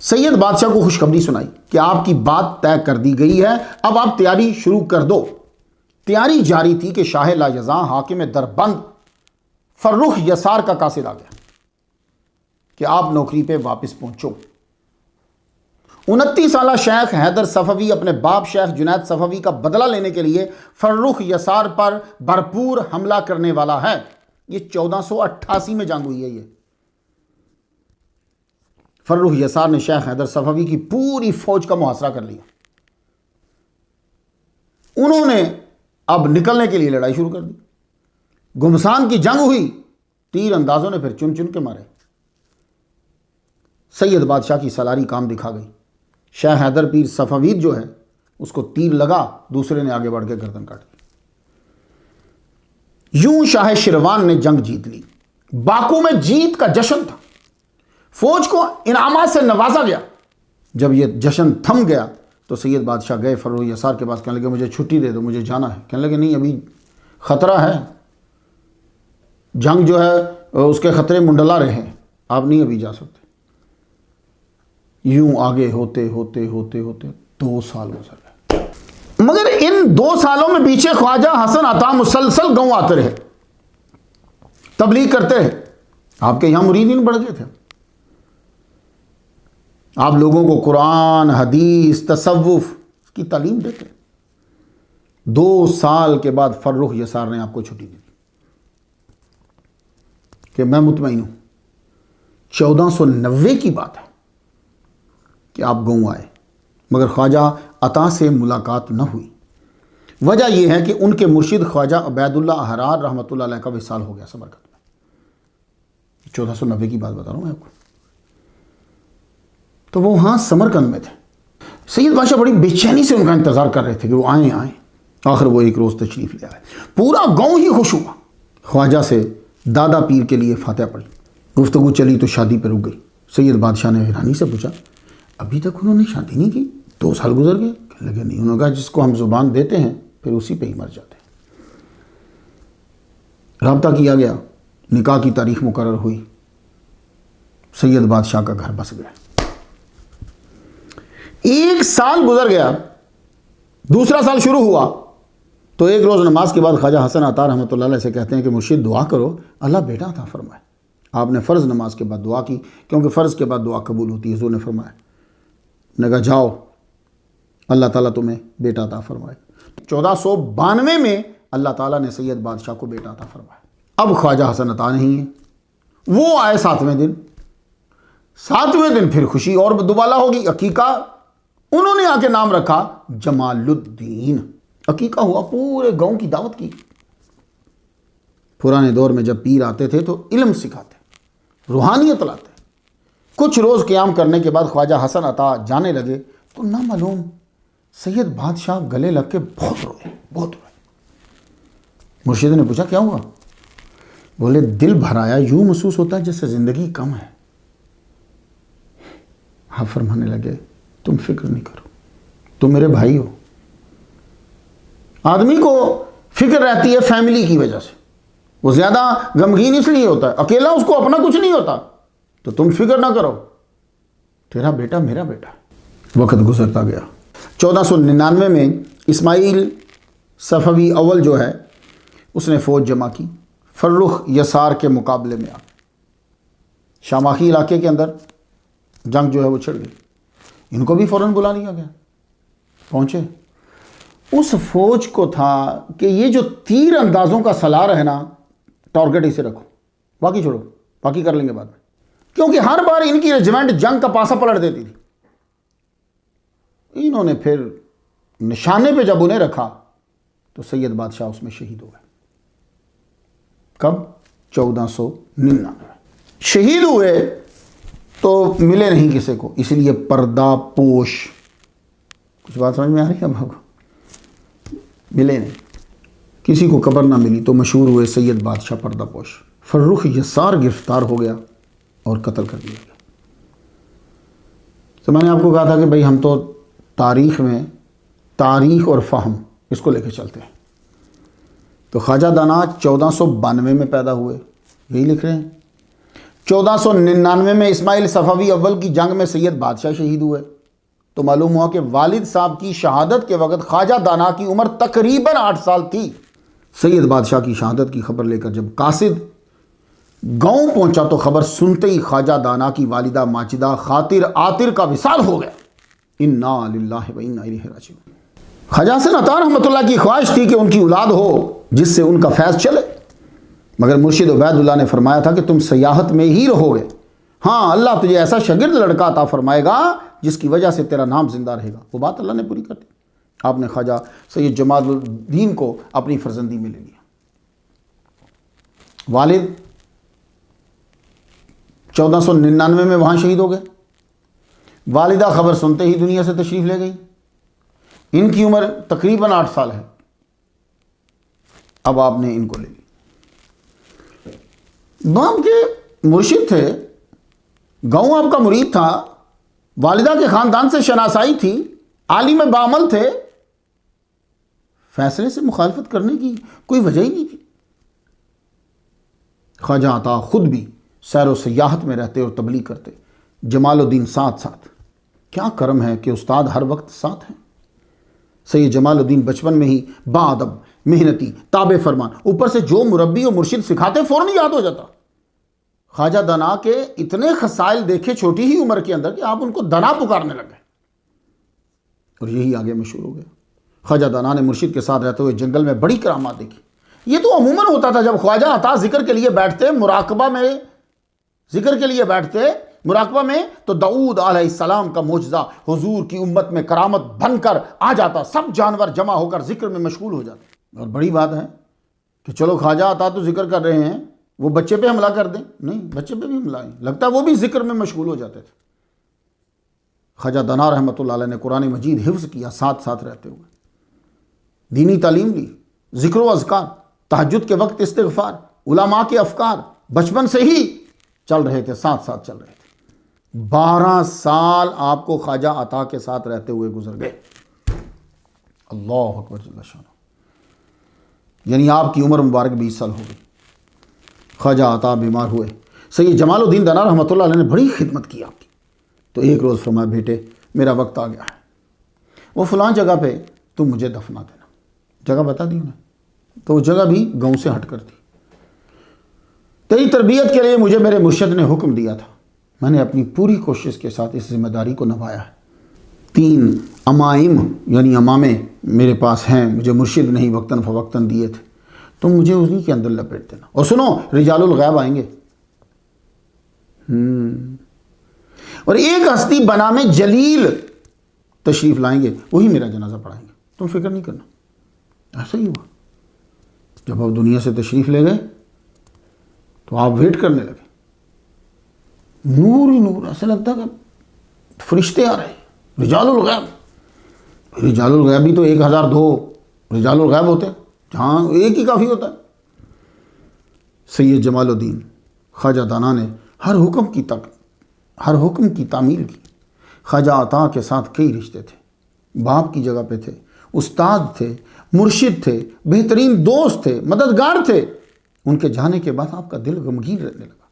سید بادشاہ کو خوشخبری سنائی کہ آپ کی بات طے کر دی گئی ہے، اب آپ تیاری شروع کر دو۔ تیاری جاری تھی کہ شاہ لاجزاں حاکم دربند فرخ یسار کا قاصد آ گیا کہ آپ نوکری پہ واپس پہنچو۔ 29 سالہ شیخ حیدر صفوی اپنے باپ شیخ جنید صفوی کا بدلہ لینے کے لیے فرخ یسار پر بھرپور حملہ کرنے والا ہے۔ یہ 1488 میں جنگ ہوئی ہے۔ یہ فرخ یسار نے شیخ حیدر صفوی کی پوری فوج کا محاصرہ کر لیا۔ انہوں نے اب نکلنے کے لیے لڑائی شروع کر دی، گھمسان کی جنگ ہوئی، تیر اندازوں نے پھر چن چن کے مارے۔ سید بادشاہ کی سلاری کام دکھا گئی، شیخ حیدر پیر صفوی جو ہے اس کو تیر لگا، دوسرے نے آگے بڑھ کے گردن کاٹ دی۔ یوں شاہ شروان نے جنگ جیت لی۔ باکو میں جیت کا جشن تھا، فوج کو انعامات سے نوازا گیا۔ جب یہ جشن تھم گیا تو سید بادشاہ گئے فرخ یسار کے پاس، کہنے لگے مجھے چھٹی دے دو، مجھے جانا ہے۔ کہنے لگے نہیں، ابھی خطرہ ہے، جنگ جو ہے اس کے خطرے منڈلا رہے ہیں، آپ نہیں ابھی جا سکتے۔ یوں آگے ہوتے ہوتے ہوتے ہوتے 2 سال گزر گئے، مگر ان 2 سالوں میں پیچھے خواجہ حسن عطا مسلسل گاؤں آتے رہے، تبلیغ کرتے رہے۔ آپ کے یہاں مریدین بڑھ گئے تھے، آپ لوگوں کو قرآن، حدیث، تصوف کی تعلیم دیتے۔ 2 سال کے بعد فرخ یسار نے آپ کو چھٹی دی کہ میں مطمئن ہوں 1490 کی بات ہے کہ آپ گاؤں آئے، مگر خواجہ عطا سے ملاقات نہ ہوئی۔ وجہ یہ ہے کہ ان کے مرشد خواجہ عبید اللہ احرار رحمۃ اللہ علیہ کا وصال ہو گیا سمرقند میں۔ 1490 کی بات بتا رہا ہوں میں آپ کو۔ تو وہ وہاں سمرقند میں تھے۔ سید بادشاہ بڑی بے چینی سے ان کا انتظار کر رہے تھے کہ وہ آئیں۔ آخر وہ ایک روز تشریف لے آئے، پورا گاؤں ہی خوش ہوا۔ خواجہ سے دادا پیر کے لیے فاتحہ پڑھی، گفتگو چلی تو شادی پہ رک گئی۔ سید بادشاہ نے حیرانی سے پوچھا ابھی تک انہوں نے شادی نہیں کی؟ 2 سال گزر گئے؟ کہنے لگے نہیں، انہوں نے کہا جس کو ہم زبان دیتے ہیں پھر اسی پہ ہی مر جاتے ہیں۔ رابطہ کیا گیا، نکاح کی تاریخ مقرر ہوئی، سید بادشاہ کا گھر بس گیا۔ 1 سال گزر گیا، دوسرا سال شروع ہوا تو ایک روز نماز کے بعد خواجہ حسن عطا رحمۃ اللہ علیہ سے کہتے ہیں کہ مرشد دعا کرو اللہ بیٹا عطا فرمائے۔ آپ نے فرض نماز کے بعد دعا کی، کیونکہ فرض کے بعد دعا قبول ہوتی ہے۔ حضور نے فرمایا، نے کہا جاؤ اللہ تعالیٰ تمہیں بیٹا عطا فرمائے۔ 1492 میں اللہ تعالیٰ نے سید بادشاہ کو بیٹا عطا فرمایا۔ اب خواجہ حسن عطا نہیں ہے، وہ آئے 7ویں دن۔ 7ویں دن پھر خوشی اور دوبالا ہوگی، عقیقہ۔ انہوں نے آ کے نام رکھا جمال الدین۔ عقیقہ ہوا، پورے گاؤں کی دعوت کی۔ پرانے دور میں جب پیر آتے تھے تو علم سکھاتے، روحانیت لاتے۔ کچھ روز قیام کرنے کے بعد خواجہ حسن عطا جانے لگے تو نامعلوم سید بادشاہ گلے لگ کے بہت روئے، بہت روئے۔ مرشد نے پوچھا کیا ہوا؟ بولے دل بھر آیا، یوں محسوس ہوتا ہے جیسے زندگی کم ہے۔ آپ فرمانے لگے تم فکر نہیں کرو، تم میرے بھائی ہو۔ آدمی کو فکر رہتی ہے فیملی کی وجہ سے، وہ زیادہ غمگین اس لیے ہوتا ہے، اکیلا اس کو اپنا کچھ نہیں ہوتا۔ تو تم فکر نہ کرو، تیرا بیٹا میرا بیٹا ہے۔ وقت گزرتا گیا۔ 1499 میں اسماعیل صفوی اول جو ہے اس نے فوج جمع کی، فرخ یسار کے مقابلے میں آ شاماخی علاقے کے اندر جنگ جو ہے وہ چھڑ گئی۔ ان کو بھی فوراً بلا لیا گیا، پہنچے۔ اس فوج کو تھا کہ یہ جو تیر اندازوں کا سلار ہے نا، ٹارگٹ اسے رکھو، باقی چھوڑو، باقی کر لیں گے بعد میں، کیونکہ ہر بار ان کی ریجمنٹ جنگ کا پاسا پلٹ دیتی تھی۔ انہوں نے پھر نشانے پہ جب انہیں رکھا تو سید بادشاہ اس میں شہید ہو گئے۔ کب؟ 1499 شہید ہوئے تو ملے نہیں کسی کو، اس لیے پردہ پوش۔ کچھ بات سمجھ میں آ رہی ہے آپ کو؟ ملے نہیں، کسی کو قبر نہ ملی تو مشہور ہوئے سید بادشاہ پردہ پوش۔ فرخ یسار گرفتار ہو گیا اور قتل کر دیا گیا۔ تو میں نے آپ کو کہا تھا کہ بھائی ہم تو تاریخ میں تاریخ اور فہم اس کو لے کے چلتے ہیں۔ تو خواجہ دانا 1492 میں پیدا ہوئے، یہی لکھ رہے ہیں۔ 1499 میں اسماعیل صفوی اول کی جنگ میں سید بادشاہ شہید ہوئے۔ تو معلوم ہوا کہ والد صاحب کی شہادت کے وقت خواجہ دانا کی عمر تقریباً 8 سال تھی۔ سید بادشاہ کی شہادت کی خبر لے کر جب قاصد گاؤں پہنچا تو خبر سنتے ہی خواجہ دانا کی والدہ ماجدہ خاطر آطر کا وصال ہو گیا۔ انا للہ و انا الیہ راجعون۔ خواجہ حسن عطا رحمۃ اللہ کی خواہش تھی کہ ان کی اولاد ہو جس سے ان کا فیض چلے، مگر مرشد عبید اللہ نے فرمایا تھا کہ تم سیاحت میں ہی رہو گے، ہاں اللہ تجھے ایسا شاگرد لڑکا عطا فرمائے گا جس کی وجہ سے تیرا نام زندہ رہے گا۔ وہ بات اللہ نے پوری کر دی۔ آپ نے خواجہ سید جمال الدین کو اپنی فرزندی میں لے لیا۔ والد 1499 میں وہاں شہید ہو گئے، والدہ خبر سنتے ہی دنیا سے تشریف لے گئی۔ ان کی عمر تقریباً 8 سال ہے۔ اب آپ نے ان کو لے لی۔ باپ کے مرشد تھے، گاؤں آپ کا مرید تھا، والدہ کے خاندان سے شناسائی تھی، عالم بعمل تھے، فیصلے سے مخالفت کرنے کی کوئی وجہ ہی نہیں تھی۔ خواجہ عطا خود بھی سیر و سیاحت میں رہتے اور تبلیغ کرتے، جمال الدین ساتھ ساتھ۔ کیا کرم ہے کہ استاد ہر وقت ساتھ ہیں۔ سید جمال الدین بچپن میں ہی باادب، محنتی، تابع فرمان، اوپر سے جو مربی اور مرشد سکھاتے فوراً یاد ہو جاتا۔ خواجہ دنا کے اتنے خصائل دیکھے چھوٹی ہی عمر کے اندر کہ آپ ان کو دنا پکارنے لگے، اور یہی آگے مشہور ہو گیا۔ خواجہ دنا نے مرشد کے ساتھ رہتے ہوئے جنگل میں بڑی کرامات دیکھی۔ یہ تو عموماً ہوتا تھا جب خواجہ عطا ذکر کے لیے بیٹھتے، مراقبہ میں تو داؤد علیہ السلام کا معجزہ حضور کی امت میں کرامت بن کر آ جاتا، سب جانور جمع ہو کر ذکر میں مشغول ہو جاتے۔ اور بڑی بات ہے کہ چلو خواجہ عطا تو ذکر کر رہے ہیں، وہ بچے پہ حملہ کر دیں، نہیں، بچے پہ بھی حملہ نہیں، لگتا ہے وہ بھی ذکر میں مشغول ہو جاتے تھے۔ خواجہ دنا رحمۃ اللہ علیہ نے قرآن مجید حفظ کیا، ساتھ ساتھ رہتے ہوئے دینی تعلیم لی، ذکر و اذکار، تہجد کے وقت استغفار، علماء کے افکار بچپن سے ہی چل رہے تھے، ساتھ ساتھ چل رہے تھے۔ 12 سال آپ کو خواجہ عطا کے ساتھ رہتے ہوئے گزر گئے۔ اللہ اکبر جل شانہ، یعنی آپ کی عمر مبارک 20 سال ہو گئی۔ خواجہ عطا بیمار ہوئے، سید جمال الدین دنا رحمۃ اللہ علیہ نے بڑی خدمت کی آپ کی، تو ایک روز فرمایا بیٹے میرا وقت آ گیا ہے، وہ فلاں جگہ پہ تم مجھے دفنا دینا۔ جگہ بتا دی انہیں، تو وہ جگہ بھی گاؤں سے ہٹ کر تھی۔ تیری تربیت کے لیے مجھے میرے مرشد نے حکم دیا تھا، میں نے اپنی پوری کوشش کے ساتھ اس ذمہ داری کو نبھایا ہے۔ 3 امائم یعنی امامے میرے پاس ہیں، مجھے مرشد نے ہی وقتاً فوقتاً دیے تھے، تم مجھے انہی کے اندر لپیٹ دینا۔ اور سنو، رجال الغیب آئیں گے، اور ایک ہستی بنام جلیل تشریف لائیں گے، وہی میرا جنازہ پڑھائیں گے، تم فکر نہیں کرنا۔ ایسا ہی ہوا، جب آپ دنیا سے تشریف لے گئے تو آپ ویٹ کرنے لگے، نور ہی نور، ایسا لگتا کہ فرشتے آ رہے ہیں، رجال الغیب۔ رجال الغیب بھی تو 1002 رجال الغیب ہوتے ہیں، جہاں ایک ہی کافی ہوتا ہے۔ سید جمال الدین خواجہ دانا نے ہر حکم کی تعمیل کی۔ خواجہ عطا کے ساتھ کئی رشتے تھے، باپ کی جگہ پہ تھے، استاد تھے، مرشد تھے، بہترین دوست تھے، مددگار تھے۔ ان کے جانے کے بعد آپ کا دل غمگین رہنے لگا،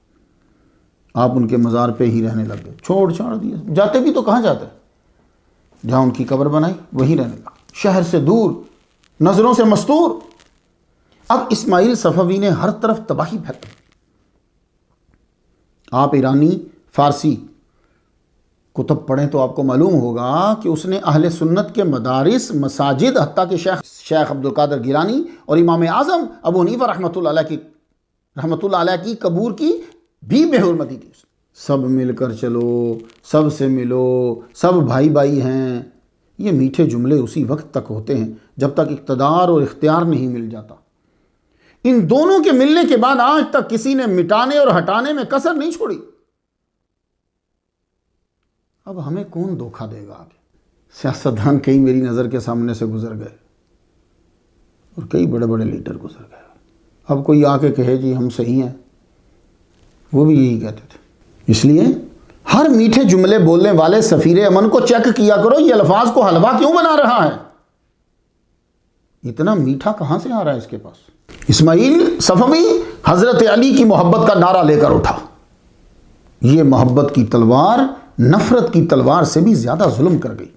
آپ ان کے مزار پہ ہی رہنے لگے، چھوڑ دیا۔ جاتے بھی تو کہاں جاتے، جہاں ان کی قبر بنائی وہیں رہنے لگا، شہر سے دور، نظروں سے مستور۔ اب اسماعیل صفوی نے ہر طرف تباہی پھیل دی۔ آپ ایرانی فارسی کتب پڑھیں تو آپ کو معلوم ہوگا کہ اس نے اہل سنت کے مدارس، مساجد، حتیٰ کہ شیخ عبد القادر گیلانی اور امام اعظم ابو حنیفہ رحمۃ اللہ علیہ کی قبور کی بھی بے حرمتی کی۔ سب مل کر چلو، سب سے ملو، سب بھائی بھائی ہیں، یہ میٹھے جملے اسی وقت تک ہوتے ہیں جب تک اقتدار اور اختیار نہیں مل جاتا۔ ان دونوں کے ملنے کے بعد آج تک کسی نے مٹانے اور ہٹانے میں کسر نہیں چھوڑی۔ اب ہمیں کون دھوکہ دے گا آگے؟ سیاستدان کئی میری نظر کے سامنے سے گزر گئے اور کئی بڑے بڑے لیڈر گزر گئے۔ اب کوئی آ کے کہے جی ہم صحیح ہیں، وہ بھی یہی کہتے تھے۔ اس لیے ہر میٹھے جملے بولنے والے سفیر امن کو چیک کیا کرو، یہ الفاظ کو حلوہ کیوں بنا رہا ہے، اتنا میٹھا کہاں سے آ رہا ہے اس کے پاس۔ اسماعیل صفوی حضرت علی کی محبت کا نعرہ لے کر اٹھا۔ یہ محبت کی تلوار نفرت کی تلوار سے بھی زیادہ ظلم کر گئی۔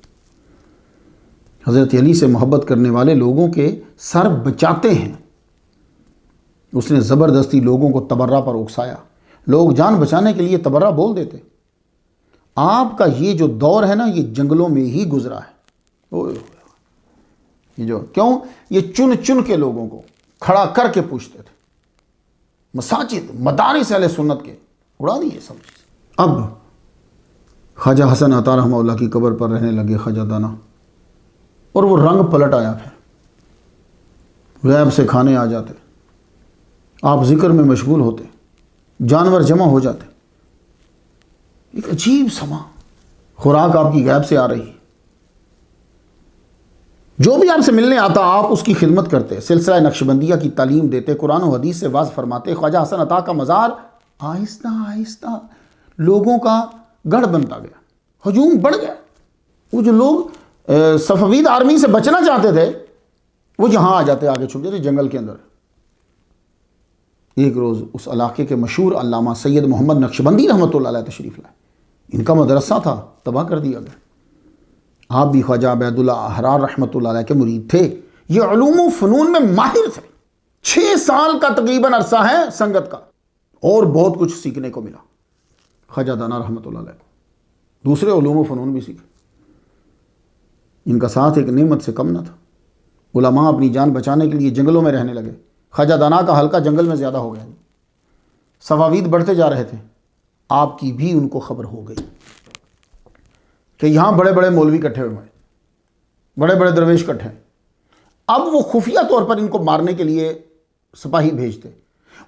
حضرت علی سے محبت کرنے والے لوگوں کے سر بچاتے ہیں، اس نے زبردستی لوگوں کو تبرہ پر اکسایا، لوگ جان بچانے کے لیے تبرہ بول دیتے۔ آپ کا یہ جو دور ہے نا، یہ جنگلوں میں ہی گزرا ہے۔ یہ جو کیوں، یہ چن چن کے لوگوں کو کھڑا کر کے پوچھتے تھے، مساجد مدارس اہل سنت کے اڑا دیے سب چیز۔ اب خواجہ حسن عطا رحمہ اللہ کی قبر پر رہنے لگے خواجہ دانا، اور وہ رنگ پلٹ آیا پھر، غیب سے کھانے آ جاتے، آپ ذکر میں مشغول ہوتے، جانور جمع ہو جاتے، ایک عجیب سما خوراک آپ کی غیب سے آ رہی ہے، جو بھی آپ سے ملنے آتا آپ اس کی خدمت کرتے، سلسلہ نقشبندیہ کی تعلیم دیتے، قرآن و حدیث سے واعظ فرماتے۔ خواجہ حسن عطا کا مزار آہستہ آہستہ لوگوں کا گڑھ بنتا گیا، ہجوم بڑھ گیا۔ وہ جو لوگ صفوید آرمی سے بچنا چاہتے تھے وہ یہاں آ جاتے، آگے چھپ جاتے جنگل کے اندر۔ ایک روز اس علاقے کے مشہور علامہ سید محمد نقشبندی رحمۃ اللہ علیہ تشریف لائے. ان کا مدرسہ تھا، تباہ کر دیا گیا. آپ بھی خواجہ عبید اللہ احرار رحمۃ اللہ علیہ کے مرید تھے. یہ علوم و فنون میں ماہر تھے. 6 سال کا تقریباً عرصہ ہے سنگت کا، اور بہت کچھ سیکھنے کو ملا خواجہ دانا رحمۃ اللہ علیہ کو. دوسرے علوم و فنون بھی سیکھے. ان کا ساتھ ایک نعمت سے کم نہ تھا. علماء اپنی جان بچانے کے لیے جنگلوں میں رہنے لگے. خواجہ دانا کا حلقہ جنگل میں زیادہ ہو گیا. صفاوید بڑھتے جا رہے تھے. آپ کی بھی ان کو خبر ہو گئی کہ یہاں بڑے بڑے مولوی اکٹھے ہوئے ہیں، بڑے بڑے درویش اکٹھے ہیں. اب وہ خفیہ طور پر ان کو مارنے کے لیے سپاہی بھیجتے.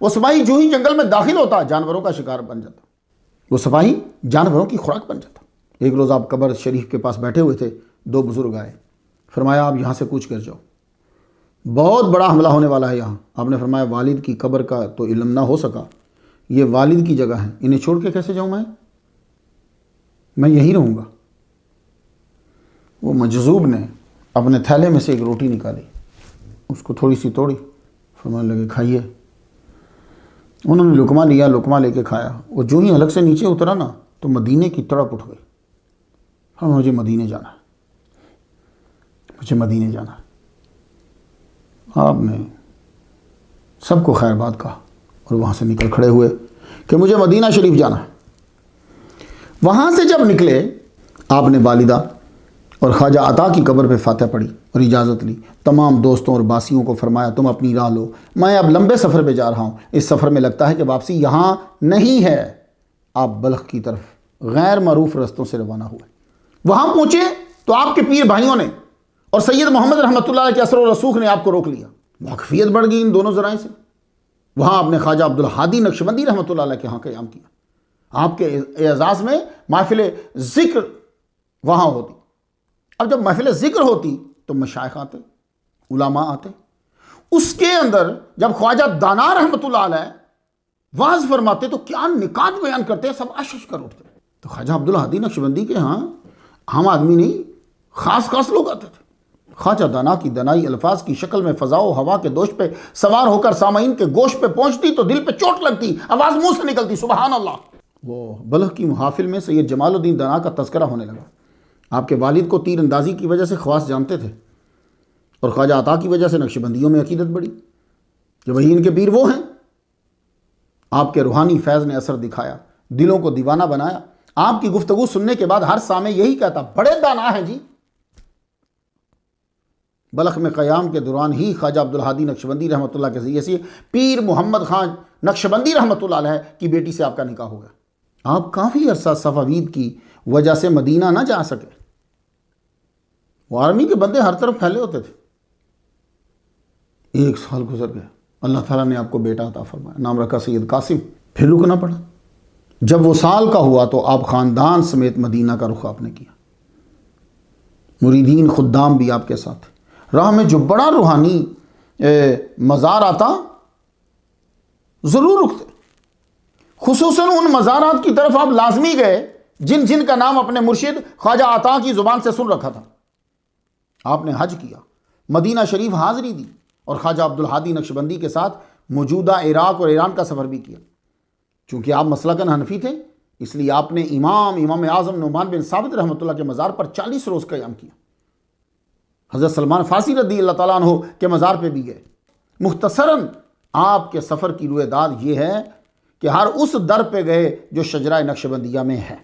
وہ سپاہی جو ہی جنگل میں داخل ہوتا جانوروں کا شکار بن جاتا. وہ سپاہی جانوروں کی خوراک بن جاتا. ایک روز آپ قبر شریف کے پاس بیٹھے ہوئے تھے. 2 بزرگ آئے. فرمایا آپ یہاں سے کوچ کر جاؤ، بہت بڑا حملہ ہونے والا ہے یہاں. آپ نے فرمایا والد کی قبر کا تو علم نہ ہو سکا، یہ والد کی جگہ ہے، انہیں چھوڑ کے کیسے جاؤں میں یہی رہوں گا. وہ مجذوب نے اپنے تھیلے میں سے ایک روٹی نکالی، اس کو تھوڑی سی توڑی، فرمانے لگے کھائیے. انہوں نے لقمہ لیا، لقمہ لے کے کھایا. وہ جو ہی حلق سے نیچے اترا نا تو مدینے کی تڑپ اٹھ گئی. مجھے مدینے جانا ہے، مجھے مدینے جانا ہے. آپ نے سب کو خیر بات کہا اور وہاں سے نکل کھڑے ہوئے کہ مجھے مدینہ شریف جانا ہے. وہاں سے جب نکلے آپ نے والدہ اور خواجہ عطا کی قبر پہ فاتحہ پڑھی اور اجازت لی. تمام دوستوں اور باسیوں کو فرمایا تم اپنی راہ لو، میں اب لمبے سفر پہ جا رہا ہوں. اس سفر میں لگتا ہے کہ واپسی یہاں نہیں ہے. آپ بلخ کی طرف غیر معروف رستوں سے روانہ ہوئے. وہاں پہنچے تو آپ کے پیر بھائیوں نے اور سید محمد رحمۃ اللہ علیہ کے اثر و رسوخ نے آپ کو روک لیا. واقفیت بڑھ گئی ان دونوں ذرائع سے. وہاں آپ نے خواجہ عبدالہادی نقشبندی رحمۃ اللہ علیہ کے ہاں قیام کیا. آپ کے اعزاز میں محفل ذکر وہاں ہوتی. اب جب محفل ذکر ہوتی تو مشائخ آتے، علماء آتے. اس کے اندر جب خواجہ دانا رحمۃ اللہ علیہ واعظ فرماتے تو کیا نکات بیان کرتے، سب اشش کر اٹھتے. تو خواجہ عبدالہادی نقشبندی کے ہاں عام آدمی نہیں، خاص لوگ آتے تھے. خواجہ دانا کی دنائی الفاظ کی شکل میں فضا و ہوا کے دوش پہ سوار ہو کر سامعین کے گوش پہ پہنچتی تو دل پہ چوٹ لگتی، آواز منہ سے نکلتی سبحان اللہ. وہ بلخ کی محافل میں سید جمال الدین دانا کا تذکرہ ہونے لگا. آپ کے والد کو تیر اندازی کی وجہ سے خواص جانتے تھے اور خواجہ عطا کی وجہ سے نقشبندیوں میں عقیدت بڑھی کہ وہی ان کے پیر وہ ہیں. آپ کے روحانی فیض نے اثر دکھایا، دلوں کو دیوانہ بنایا. آپ کی گفتگو سننے کے بعد ہر سامع یہی کہتا بڑے دانا ہیں جی. بلخ میں قیام کے دوران ہی خواجہ عبدالہادی نقشبندی رحمۃ اللہ کے ذریعے سے پیر محمد خان نقشبندی رحمۃ اللہ علیہ کی بیٹی سے آپ کا نکاح ہو گیا. آپ کافی عرصہ صفوید کی وجہ سے مدینہ نہ جا سکے. وہ آرمی کے بندے ہر طرف پھیلے ہوتے تھے. 1 سال گزر گیا، اللہ تعالیٰ نے آپ کو بیٹا عطا فرمایا، نام رکھا سید قاسم. پھر رکنا پڑا. جب وہ سال کا ہوا تو آپ خاندان سمیت مدینہ کا رخ آپ نے کیا. مریدین خدام بھی آپ کے ساتھ. راہ میں جو بڑا روحانی مزار آتا ضرور رکتے. خصوصاً ان مزارات کی طرف آپ لازمی گئے جن جن کا نام اپنے مرشد خواجہ عطا کی زبان سے سن رکھا تھا. آپ نے حج کیا، مدینہ شریف حاضری دی اور خواجہ عبدالہادی نقشبندی کے ساتھ موجودہ عراق اور ایران کا سفر بھی کیا. چونکہ آپ مسلکاً حنفی تھے اس لیے آپ نے امام اعظم نعمان بن ثابت رحمۃ اللہ کے مزار پر 40 روز قیام کیا. حضرت سلمان فارسی رضی اللہ تعالیٰ عنہ کے مزار پہ بھی گئے. مختصراً آپ کے سفر کی روح داد یہ ہے کہ ہر اس در پہ گئے جو شجرہ نقشبندیہ میں ہے.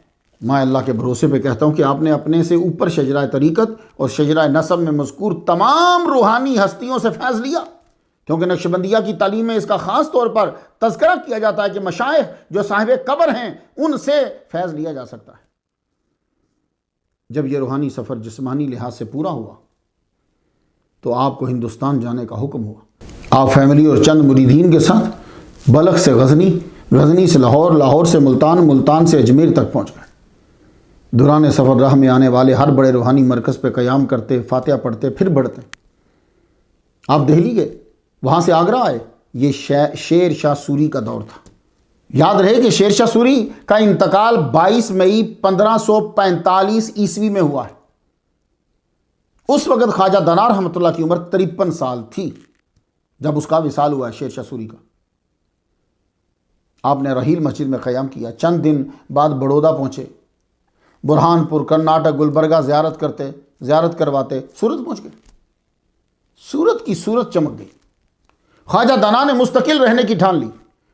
میں اللہ کے بھروسے پہ کہتا ہوں کہ آپ نے اپنے سے اوپر شجرہ طریقت اور شجرہ نسب میں مذکور تمام روحانی ہستیوں سے فیض لیا. کیونکہ نقشبندیہ کی تعلیم میں اس کا خاص طور پر تذکرہ کیا جاتا ہے کہ مشائخ جو صاحب قبر ہیں ان سے فیض لیا جا سکتا ہے. جب یہ روحانی سفر جسمانی لحاظ سے پورا ہوا تو آپ کو ہندوستان جانے کا حکم ہوا. آپ فیملی اور چند مریدین کے ساتھ بلخ سے غزنی، غزنی سے لاہور، لاہور سے ملتان، ملتان سے اجمیر تک پہنچ گئے. دوران سفر راہ میں آنے والے ہر بڑے روحانی مرکز پہ قیام کرتے، فاتحہ پڑھتے، پھر بڑھتے. آپ دہلی گئے، وہاں سے آگرہ آئے. یہ شیر شاہ سوری کا دور تھا. یاد رہے کہ شیر شاہ سوری کا انتقال 22 مئی 1545 عیسوی میں ہوا ہے. اس وقت خواجہ دانا رحمۃ اللہ کی عمر 53 سال تھی جب اس کا وصال ہوا ہے شیر شاہ سوری کا. آپ نے رحیل مسجد میں قیام کیا، چند دن بعد بڑودہ پہنچے، برہان پور، کرناٹک، گلبرگہ زیارت کرواتے سورت پہنچ گئے۔ سورت کی صورت چمک گئی۔ خواجہ دانا نے مستقل رہنے کی ٹھان لی،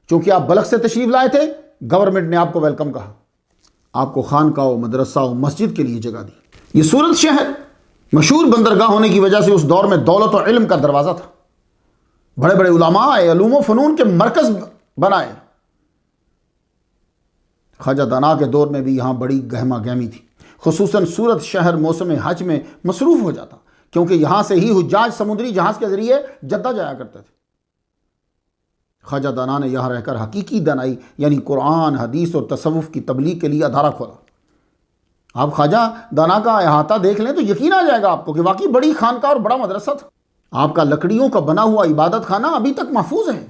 چونکہ آپ بلخ سے تشریف لائے تھے، گورنمنٹ نے آپ کو ویلکم کہا، آپ کو خانقاہ و مدرسہ و مسجد کے لیے جگہ دی۔ یہ سورت شہر مشہور بندرگاہ ہونے کی وجہ سے اس دور میں دولت و علم کا دروازہ تھا، بڑے بڑے علماء آئے، علوم و فنون کے مرکز بنائے۔ خواجہ دانا کے دور میں بھی یہاں بڑی گہما گہمی تھی، خصوصاً سورت شہر موسم حج میں مصروف ہو جاتا، کیونکہ یہاں سے ہی حجاج سمندری جہاز کے ذریعے جدہ جایا کرتے تھے۔ خواجہ دانا نے یہاں رہ کر حقیقی دانائی یعنی قرآن، حدیث اور تصوف کی تبلیغ کے لیے ادارہ کھولا۔ آپ خواجہ دانا کا احاطہ دیکھ لیں تو یقین آ جائے گا آپ کو کہ واقعی بڑی خانقاہ اور بڑا مدرسہ تھا۔ آپ کا لکڑیوں کا بنا ہوا عبادت خانہ ابھی تک محفوظ ہے۔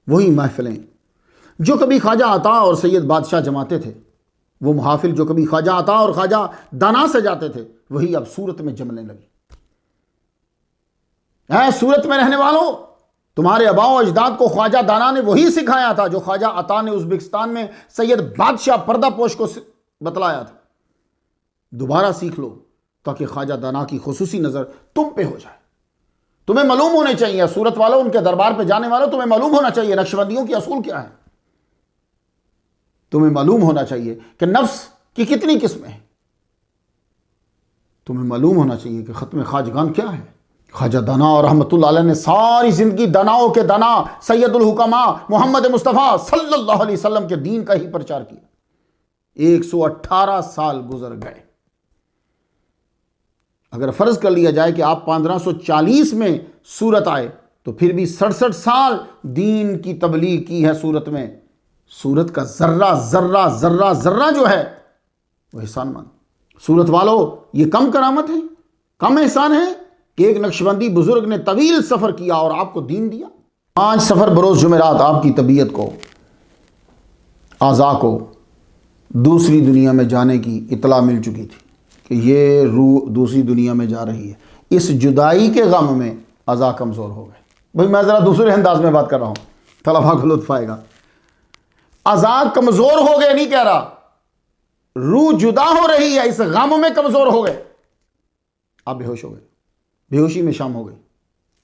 وہی محفلیں جو کبھی خواجہ عطا اور سید بادشاہ جماتے تھے، وہ محافل جو کبھی خواجہ عطا اور خواجہ دانا سے جاتے تھے، وہی اب سورت میں جمنے لگی۔ اے سورت میں رہنے والوں، تمہارے آباء و اجداد کو خواجہ دانا نے وہی سکھایا تھا جو خواجہ عطا نے ازبکستان میں سید بادشاہ پردہ پوش کو بتلایا تھا۔ دوبارہ سیکھ لو تاکہ خواجہ دانا کی خصوصی نظر تم پہ ہو جائے۔ تمہیں معلوم ہونے چاہیے، سورت والوں، ان کے دربار پہ جانے والوں، تمہیں معلوم ہونا چاہیے نقشبندیوں کی اصول کیا ہے۔ تمہیں معلوم ہونا چاہیے کہ نفس کی کتنی قسمیں ہیں۔ تمہیں معلوم ہونا چاہیے کہ ختم خواجگان کیا ہے۔ خواجہ دانا اور رحمت اللہ علیہ نے ساری زندگی دناؤں کے دنا سید الحکماء محمد مصطفیٰ صلی اللہ علیہ وسلم کے دین کا ہی پرچار کیا۔ 118 سال گزر گئے۔ اگر فرض کر لیا جائے کہ آپ 1540 میں سورت آئے تو پھر بھی 67 سال دین کی تبلیغ کی ہے سورت میں۔ سورت کا ذرہ ذرہ ذرہ ذرہ جو ہے وہ احسان مند۔ سورت والو، یہ کم کرامت ہے، کم احسان ہے کہ ایک نقشبندی بزرگ نے طویل سفر کیا اور آپ کو دین دیا۔ 5 سفر بروز جمعرات آپ کی طبیعت کو، اعضاء کو دوسری دنیا میں جانے کی اطلاع مل چکی تھی کہ یہ روح دوسری دنیا میں جا رہی ہے۔ اس جدائی کے غم میں اعضاء کمزور ہو گئے۔ بھئی میں ذرا دوسرے انداز میں بات کر رہا ہوں، طلباء کو لطف آئے گا۔ اعضاء کمزور ہو گئے نہیں کہہ رہا، روح جدا ہو رہی ہے، اس غم میں کمزور ہو گئے۔ آپ بے ہوش ہو گئے، بے ہوشی میں شام ہو گئی۔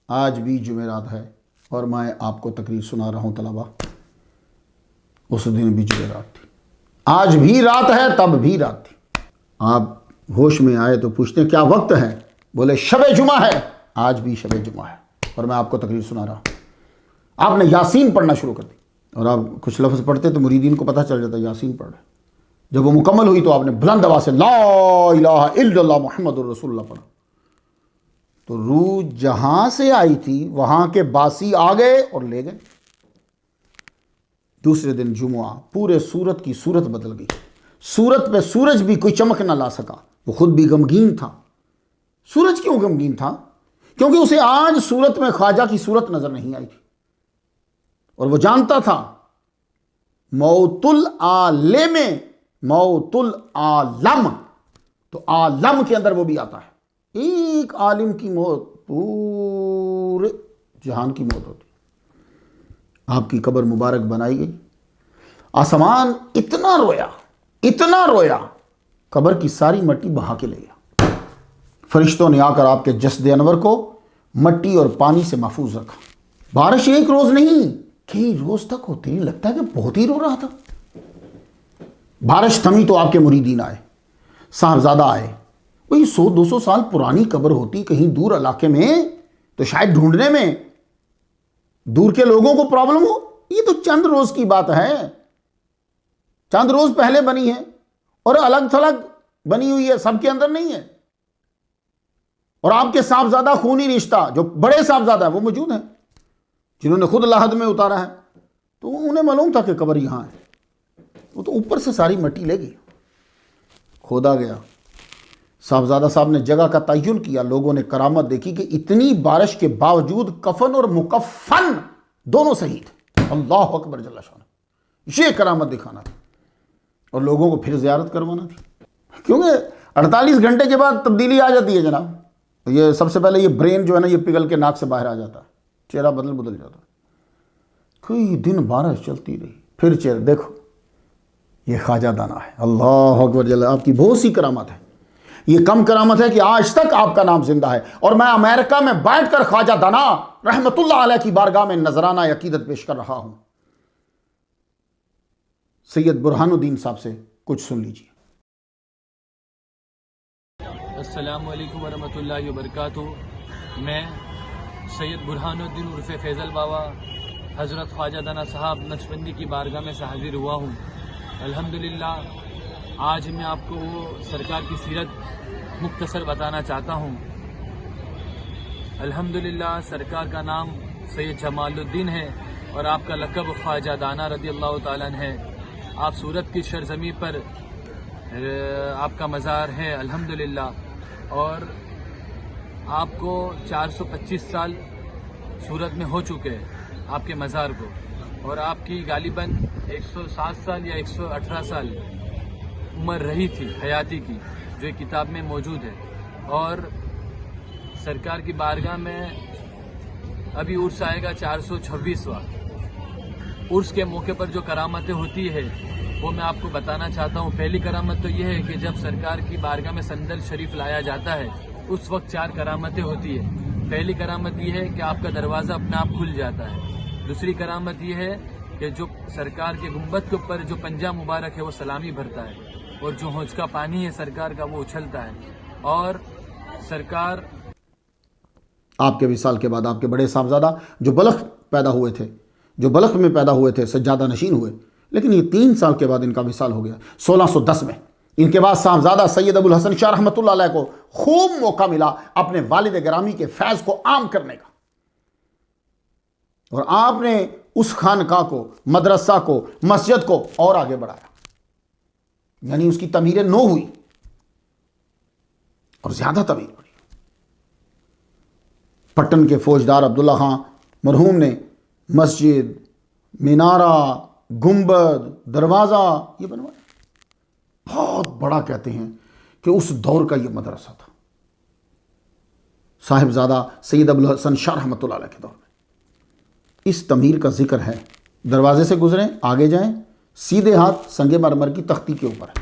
آج بھی جمعرات ہے اور میں آپ کو تقریر سنا رہا ہوں طلباء، اس دن بھی جمعرات تھی، آج بھی رات ہے، تب بھی رات تھی۔ آپ ہوش میں آئے تو پوچھتے ہیں کیا وقت ہے؟ بولے شب جمعہ ہے، آج بھی شب جمعہ ہے اور میں آپ کو تقریر سنا رہا ہوں۔ آپ نے یاسین پڑھنا شروع کر دی اور آپ کچھ لفظ پڑھتے تو مریدین کو پتہ چل جاتا یاسین پڑھ رہے۔ جب وہ مکمل ہوئی تو آپ نے بلند آواز سے لا الہ الا اللہ محمد الرسول اللہ پڑھا، تو روح جہاں سے آئی تھی وہاں کے باسی آ گئے اور لے گئے۔ دوسرے دن جمعہ، پورے سورت کی صورت بدل گئی۔ سورت پہ سورج بھی کوئی چمک نہ لا سکا، وہ خود بھی غمگین تھا۔ سورج کیوں غمگین تھا؟ کیونکہ اسے آج سورت میں خواجہ کی صورت نظر نہیں آئی تھی، اور وہ جانتا تھا موت العالم موت العالم، تو عالم کے اندر وہ بھی آتا ہے۔ ایک عالم کی موت پورے جہان کی موت ہوتی۔ آپ کی قبر مبارک بنائی گئی، آسمان اتنا رویا، قبر کی ساری مٹی بہا کے لے گیا۔ فرشتوں نے آ کر آپ کے جسد انور کو مٹی اور پانی سے محفوظ رکھا۔ بارش ایک روز نہیں، کئی روز تک ہوتی، لگتا ہے کہ بہت ہی رو رہا تھا۔ بارش تھمی تو آپ کے مریدین آئے، صاحبزادہ آئے۔ وہی 100-200 سال پرانی قبر ہوتی کہیں دور علاقے میں تو شاید ڈھونڈنے میں دور کے لوگوں کو پرابلم ہو۔ یہ تو چند روز کی بات ہے، چند روز پہلے بنی ہے اور الگ تھلگ بنی ہوئی ہے، سب کے اندر نہیں ہے۔ اور آپ کے صاحبزادہ خونی رشتہ جو بڑے صاحبزادہ ہیں وہ موجود ہیں، جنہوں نے خود لحد میں اتارا ہے، تو انہیں معلوم تھا کہ قبر یہاں ہے۔ وہ تو اوپر سے ساری مٹی لے گئی، کھودا گیا۔ صاحبزادہ صاحب نے جگہ کا تعین کیا، لوگوں نے کرامت دیکھی کہ اتنی بارش کے باوجود کفن اور مکفن دونوں صحیح تھے۔ اللہ اکبر جل شانہ، یہ کرامت دکھانا تھا۔ اور لوگوں کو پھر زیارت کروانا تھی، کیونکہ 48 گھنٹے کے بعد تبدیلی آ جاتی ہے جناب۔ یہ سب سے پہلے یہ برین جو ہے نا یہ پگھل کے ناک سے باہر آ جاتا ہے، چہرہ بدل جاتا ہے۔ کئی دن بارش چلتی رہی، پھر چہرہ دیکھو، یہ خواجہ دانا ہے۔ اللہ اکبر جل، آپ کی بہت سی کرامت ہے، یہ کم کرامت ہے کہ آج تک آپ کا نام زندہ ہے، اور میں امریکہ میں بیٹھ کر خواجہ دانا رحمت اللہ علیہ کی بارگاہ میں نذرانہ عقیدت پیش کر رہا ہوں۔ سید برہان الدین صاحب سے کچھ سن لیجیے۔ السلام علیکم ورحمۃ اللہ وبرکاتہ۔ میں سید برہان الدین عرف فیضل بابا حضرت خواجہ دانا صاحب نقشبندی کی بارگاہ میں سے حاضر ہوا ہوں۔ الحمدللہ آج میں آپ کو وہ سرکار کی سیرت مختصر بتانا چاہتا ہوں۔ الحمدللہ سرکار کا نام سید جمال الدین ہے اور آپ کا لقب خواجہ دانا رضی اللہ تعالیٰ عنہ ہے۔ آپ سورت کی سرزمین پر آپ کا مزار ہے الحمدللہ، اور آپ کو 425 سال سورت میں ہو چکے ہیں آپ کے مزار کو، اور آپ کی غالباً 107 سال یا 118 سال عمر رہی تھی حیاتی کی، جو ایک کتاب میں موجود ہے۔ اور سرکار کی بارگاہ میں ابھی عرس آئے گا 426واں۔ عرس کے موقع پر جو کرامتیں ہوتی ہے وہ میں آپ کو بتانا چاہتا ہوں۔ پہلی کرامت تو یہ ہے کہ جب سرکار کی بارگاہ میں صندل شریف لایا جاتا ہے اس وقت 4 کرامتیں ہوتی ہے۔ پہلی کرامت یہ ہے کہ آپ کا دروازہ اپنے آپ کھل جاتا ہے۔ دوسری کرامت یہ ہے کہ جو سرکار کے گنبد کے اوپر جو پنجہ مبارک ہے وہ سلامی بھرتا ہے، اور جو ہونچ کا پانی ہے سرکار کا وہ اچھلتا ہے۔ اور سرکار آپ کے وصال کے بعد آپ کے بڑے صاحبزادہ جو بلخ پیدا ہوئے تھے، جو بلخ میں پیدا ہوئے تھے، سجادہ نشین ہوئے، لیکن یہ 3 سال کے بعد ان کا وصال ہو گیا 1610 میں۔ ان کے بعد صاحبزادہ سید ابو الحسن شاہ رحمۃ اللہ علیہ کو خوب موقع ملا اپنے والد گرامی کے فیض کو عام کرنے کا، اور آپ نے اس خانقاہ کو، مدرسہ کو، مسجد کو اور آگے بڑھایا، یعنی اس کی تعمیر نو ہوئی اور زیادہ تعمیر بڑھی۔ پٹن کے فوجدار عبداللہ خان مرحوم نے مسجد، مینارہ، گنبد، دروازہ یہ بنوایا، بہت بڑا کہتے ہیں کہ اس دور کا یہ مدرسہ تھا، صاحبزادہ سید ابو الحسن شاہ رحمۃ اللہ علیہ کے دور میں۔ اس تعمیر کا ذکر ہے، دروازے سے گزریں، آگے جائیں، سیدھے ہاتھ سنگ مرمر کی تختی کے اوپر ہے،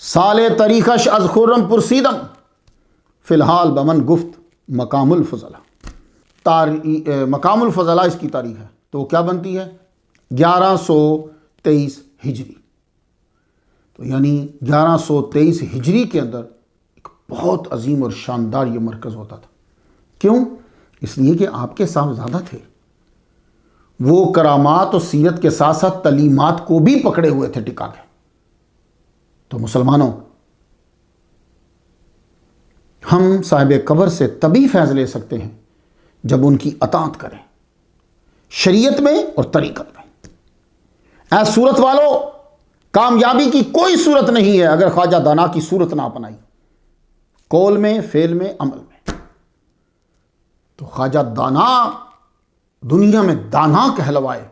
سال تاریخش از خرم پرسیدم فی الحال بمن گفت مقام الفضلہ۔ مقام الفضلہ اس کی تاریخ ہے، تو وہ کیا بنتی ہے؟ 1123 ہجری، تو یعنی 1123 ہجری کے اندر ایک بہت عظیم اور شاندار یہ مرکز ہوتا تھا۔ کیوں؟ اس لیے کہ آپ کے صاحبزادہ تھے، وہ کرامات اور سیرت کے ساتھ ساتھ تعلیمات کو بھی پکڑے ہوئے تھے ٹکا کے۔ تو مسلمانوں، ہم صاحب قبر سے تبھی فیض لے سکتے ہیں جب ان کی اطاعت کریں، شریعت میں اور طریقت میں۔ اے صورت والو، کامیابی کی کوئی صورت نہیں ہے اگر خواجہ دانا کی صورت نہ اپنائی، قول میں، فعل میں، عمل میں۔ تو خواجہ دانا دنیا میں دانا کہلوائے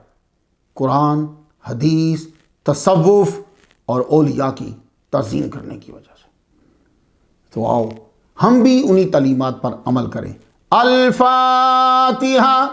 قرآن، حدیث، تصوف اور اولیاء کی تعظیم کرنے کی وجہ سے۔ تو آؤ ہم بھی انہی تعلیمات پر عمل کریں۔ الفاتحہ۔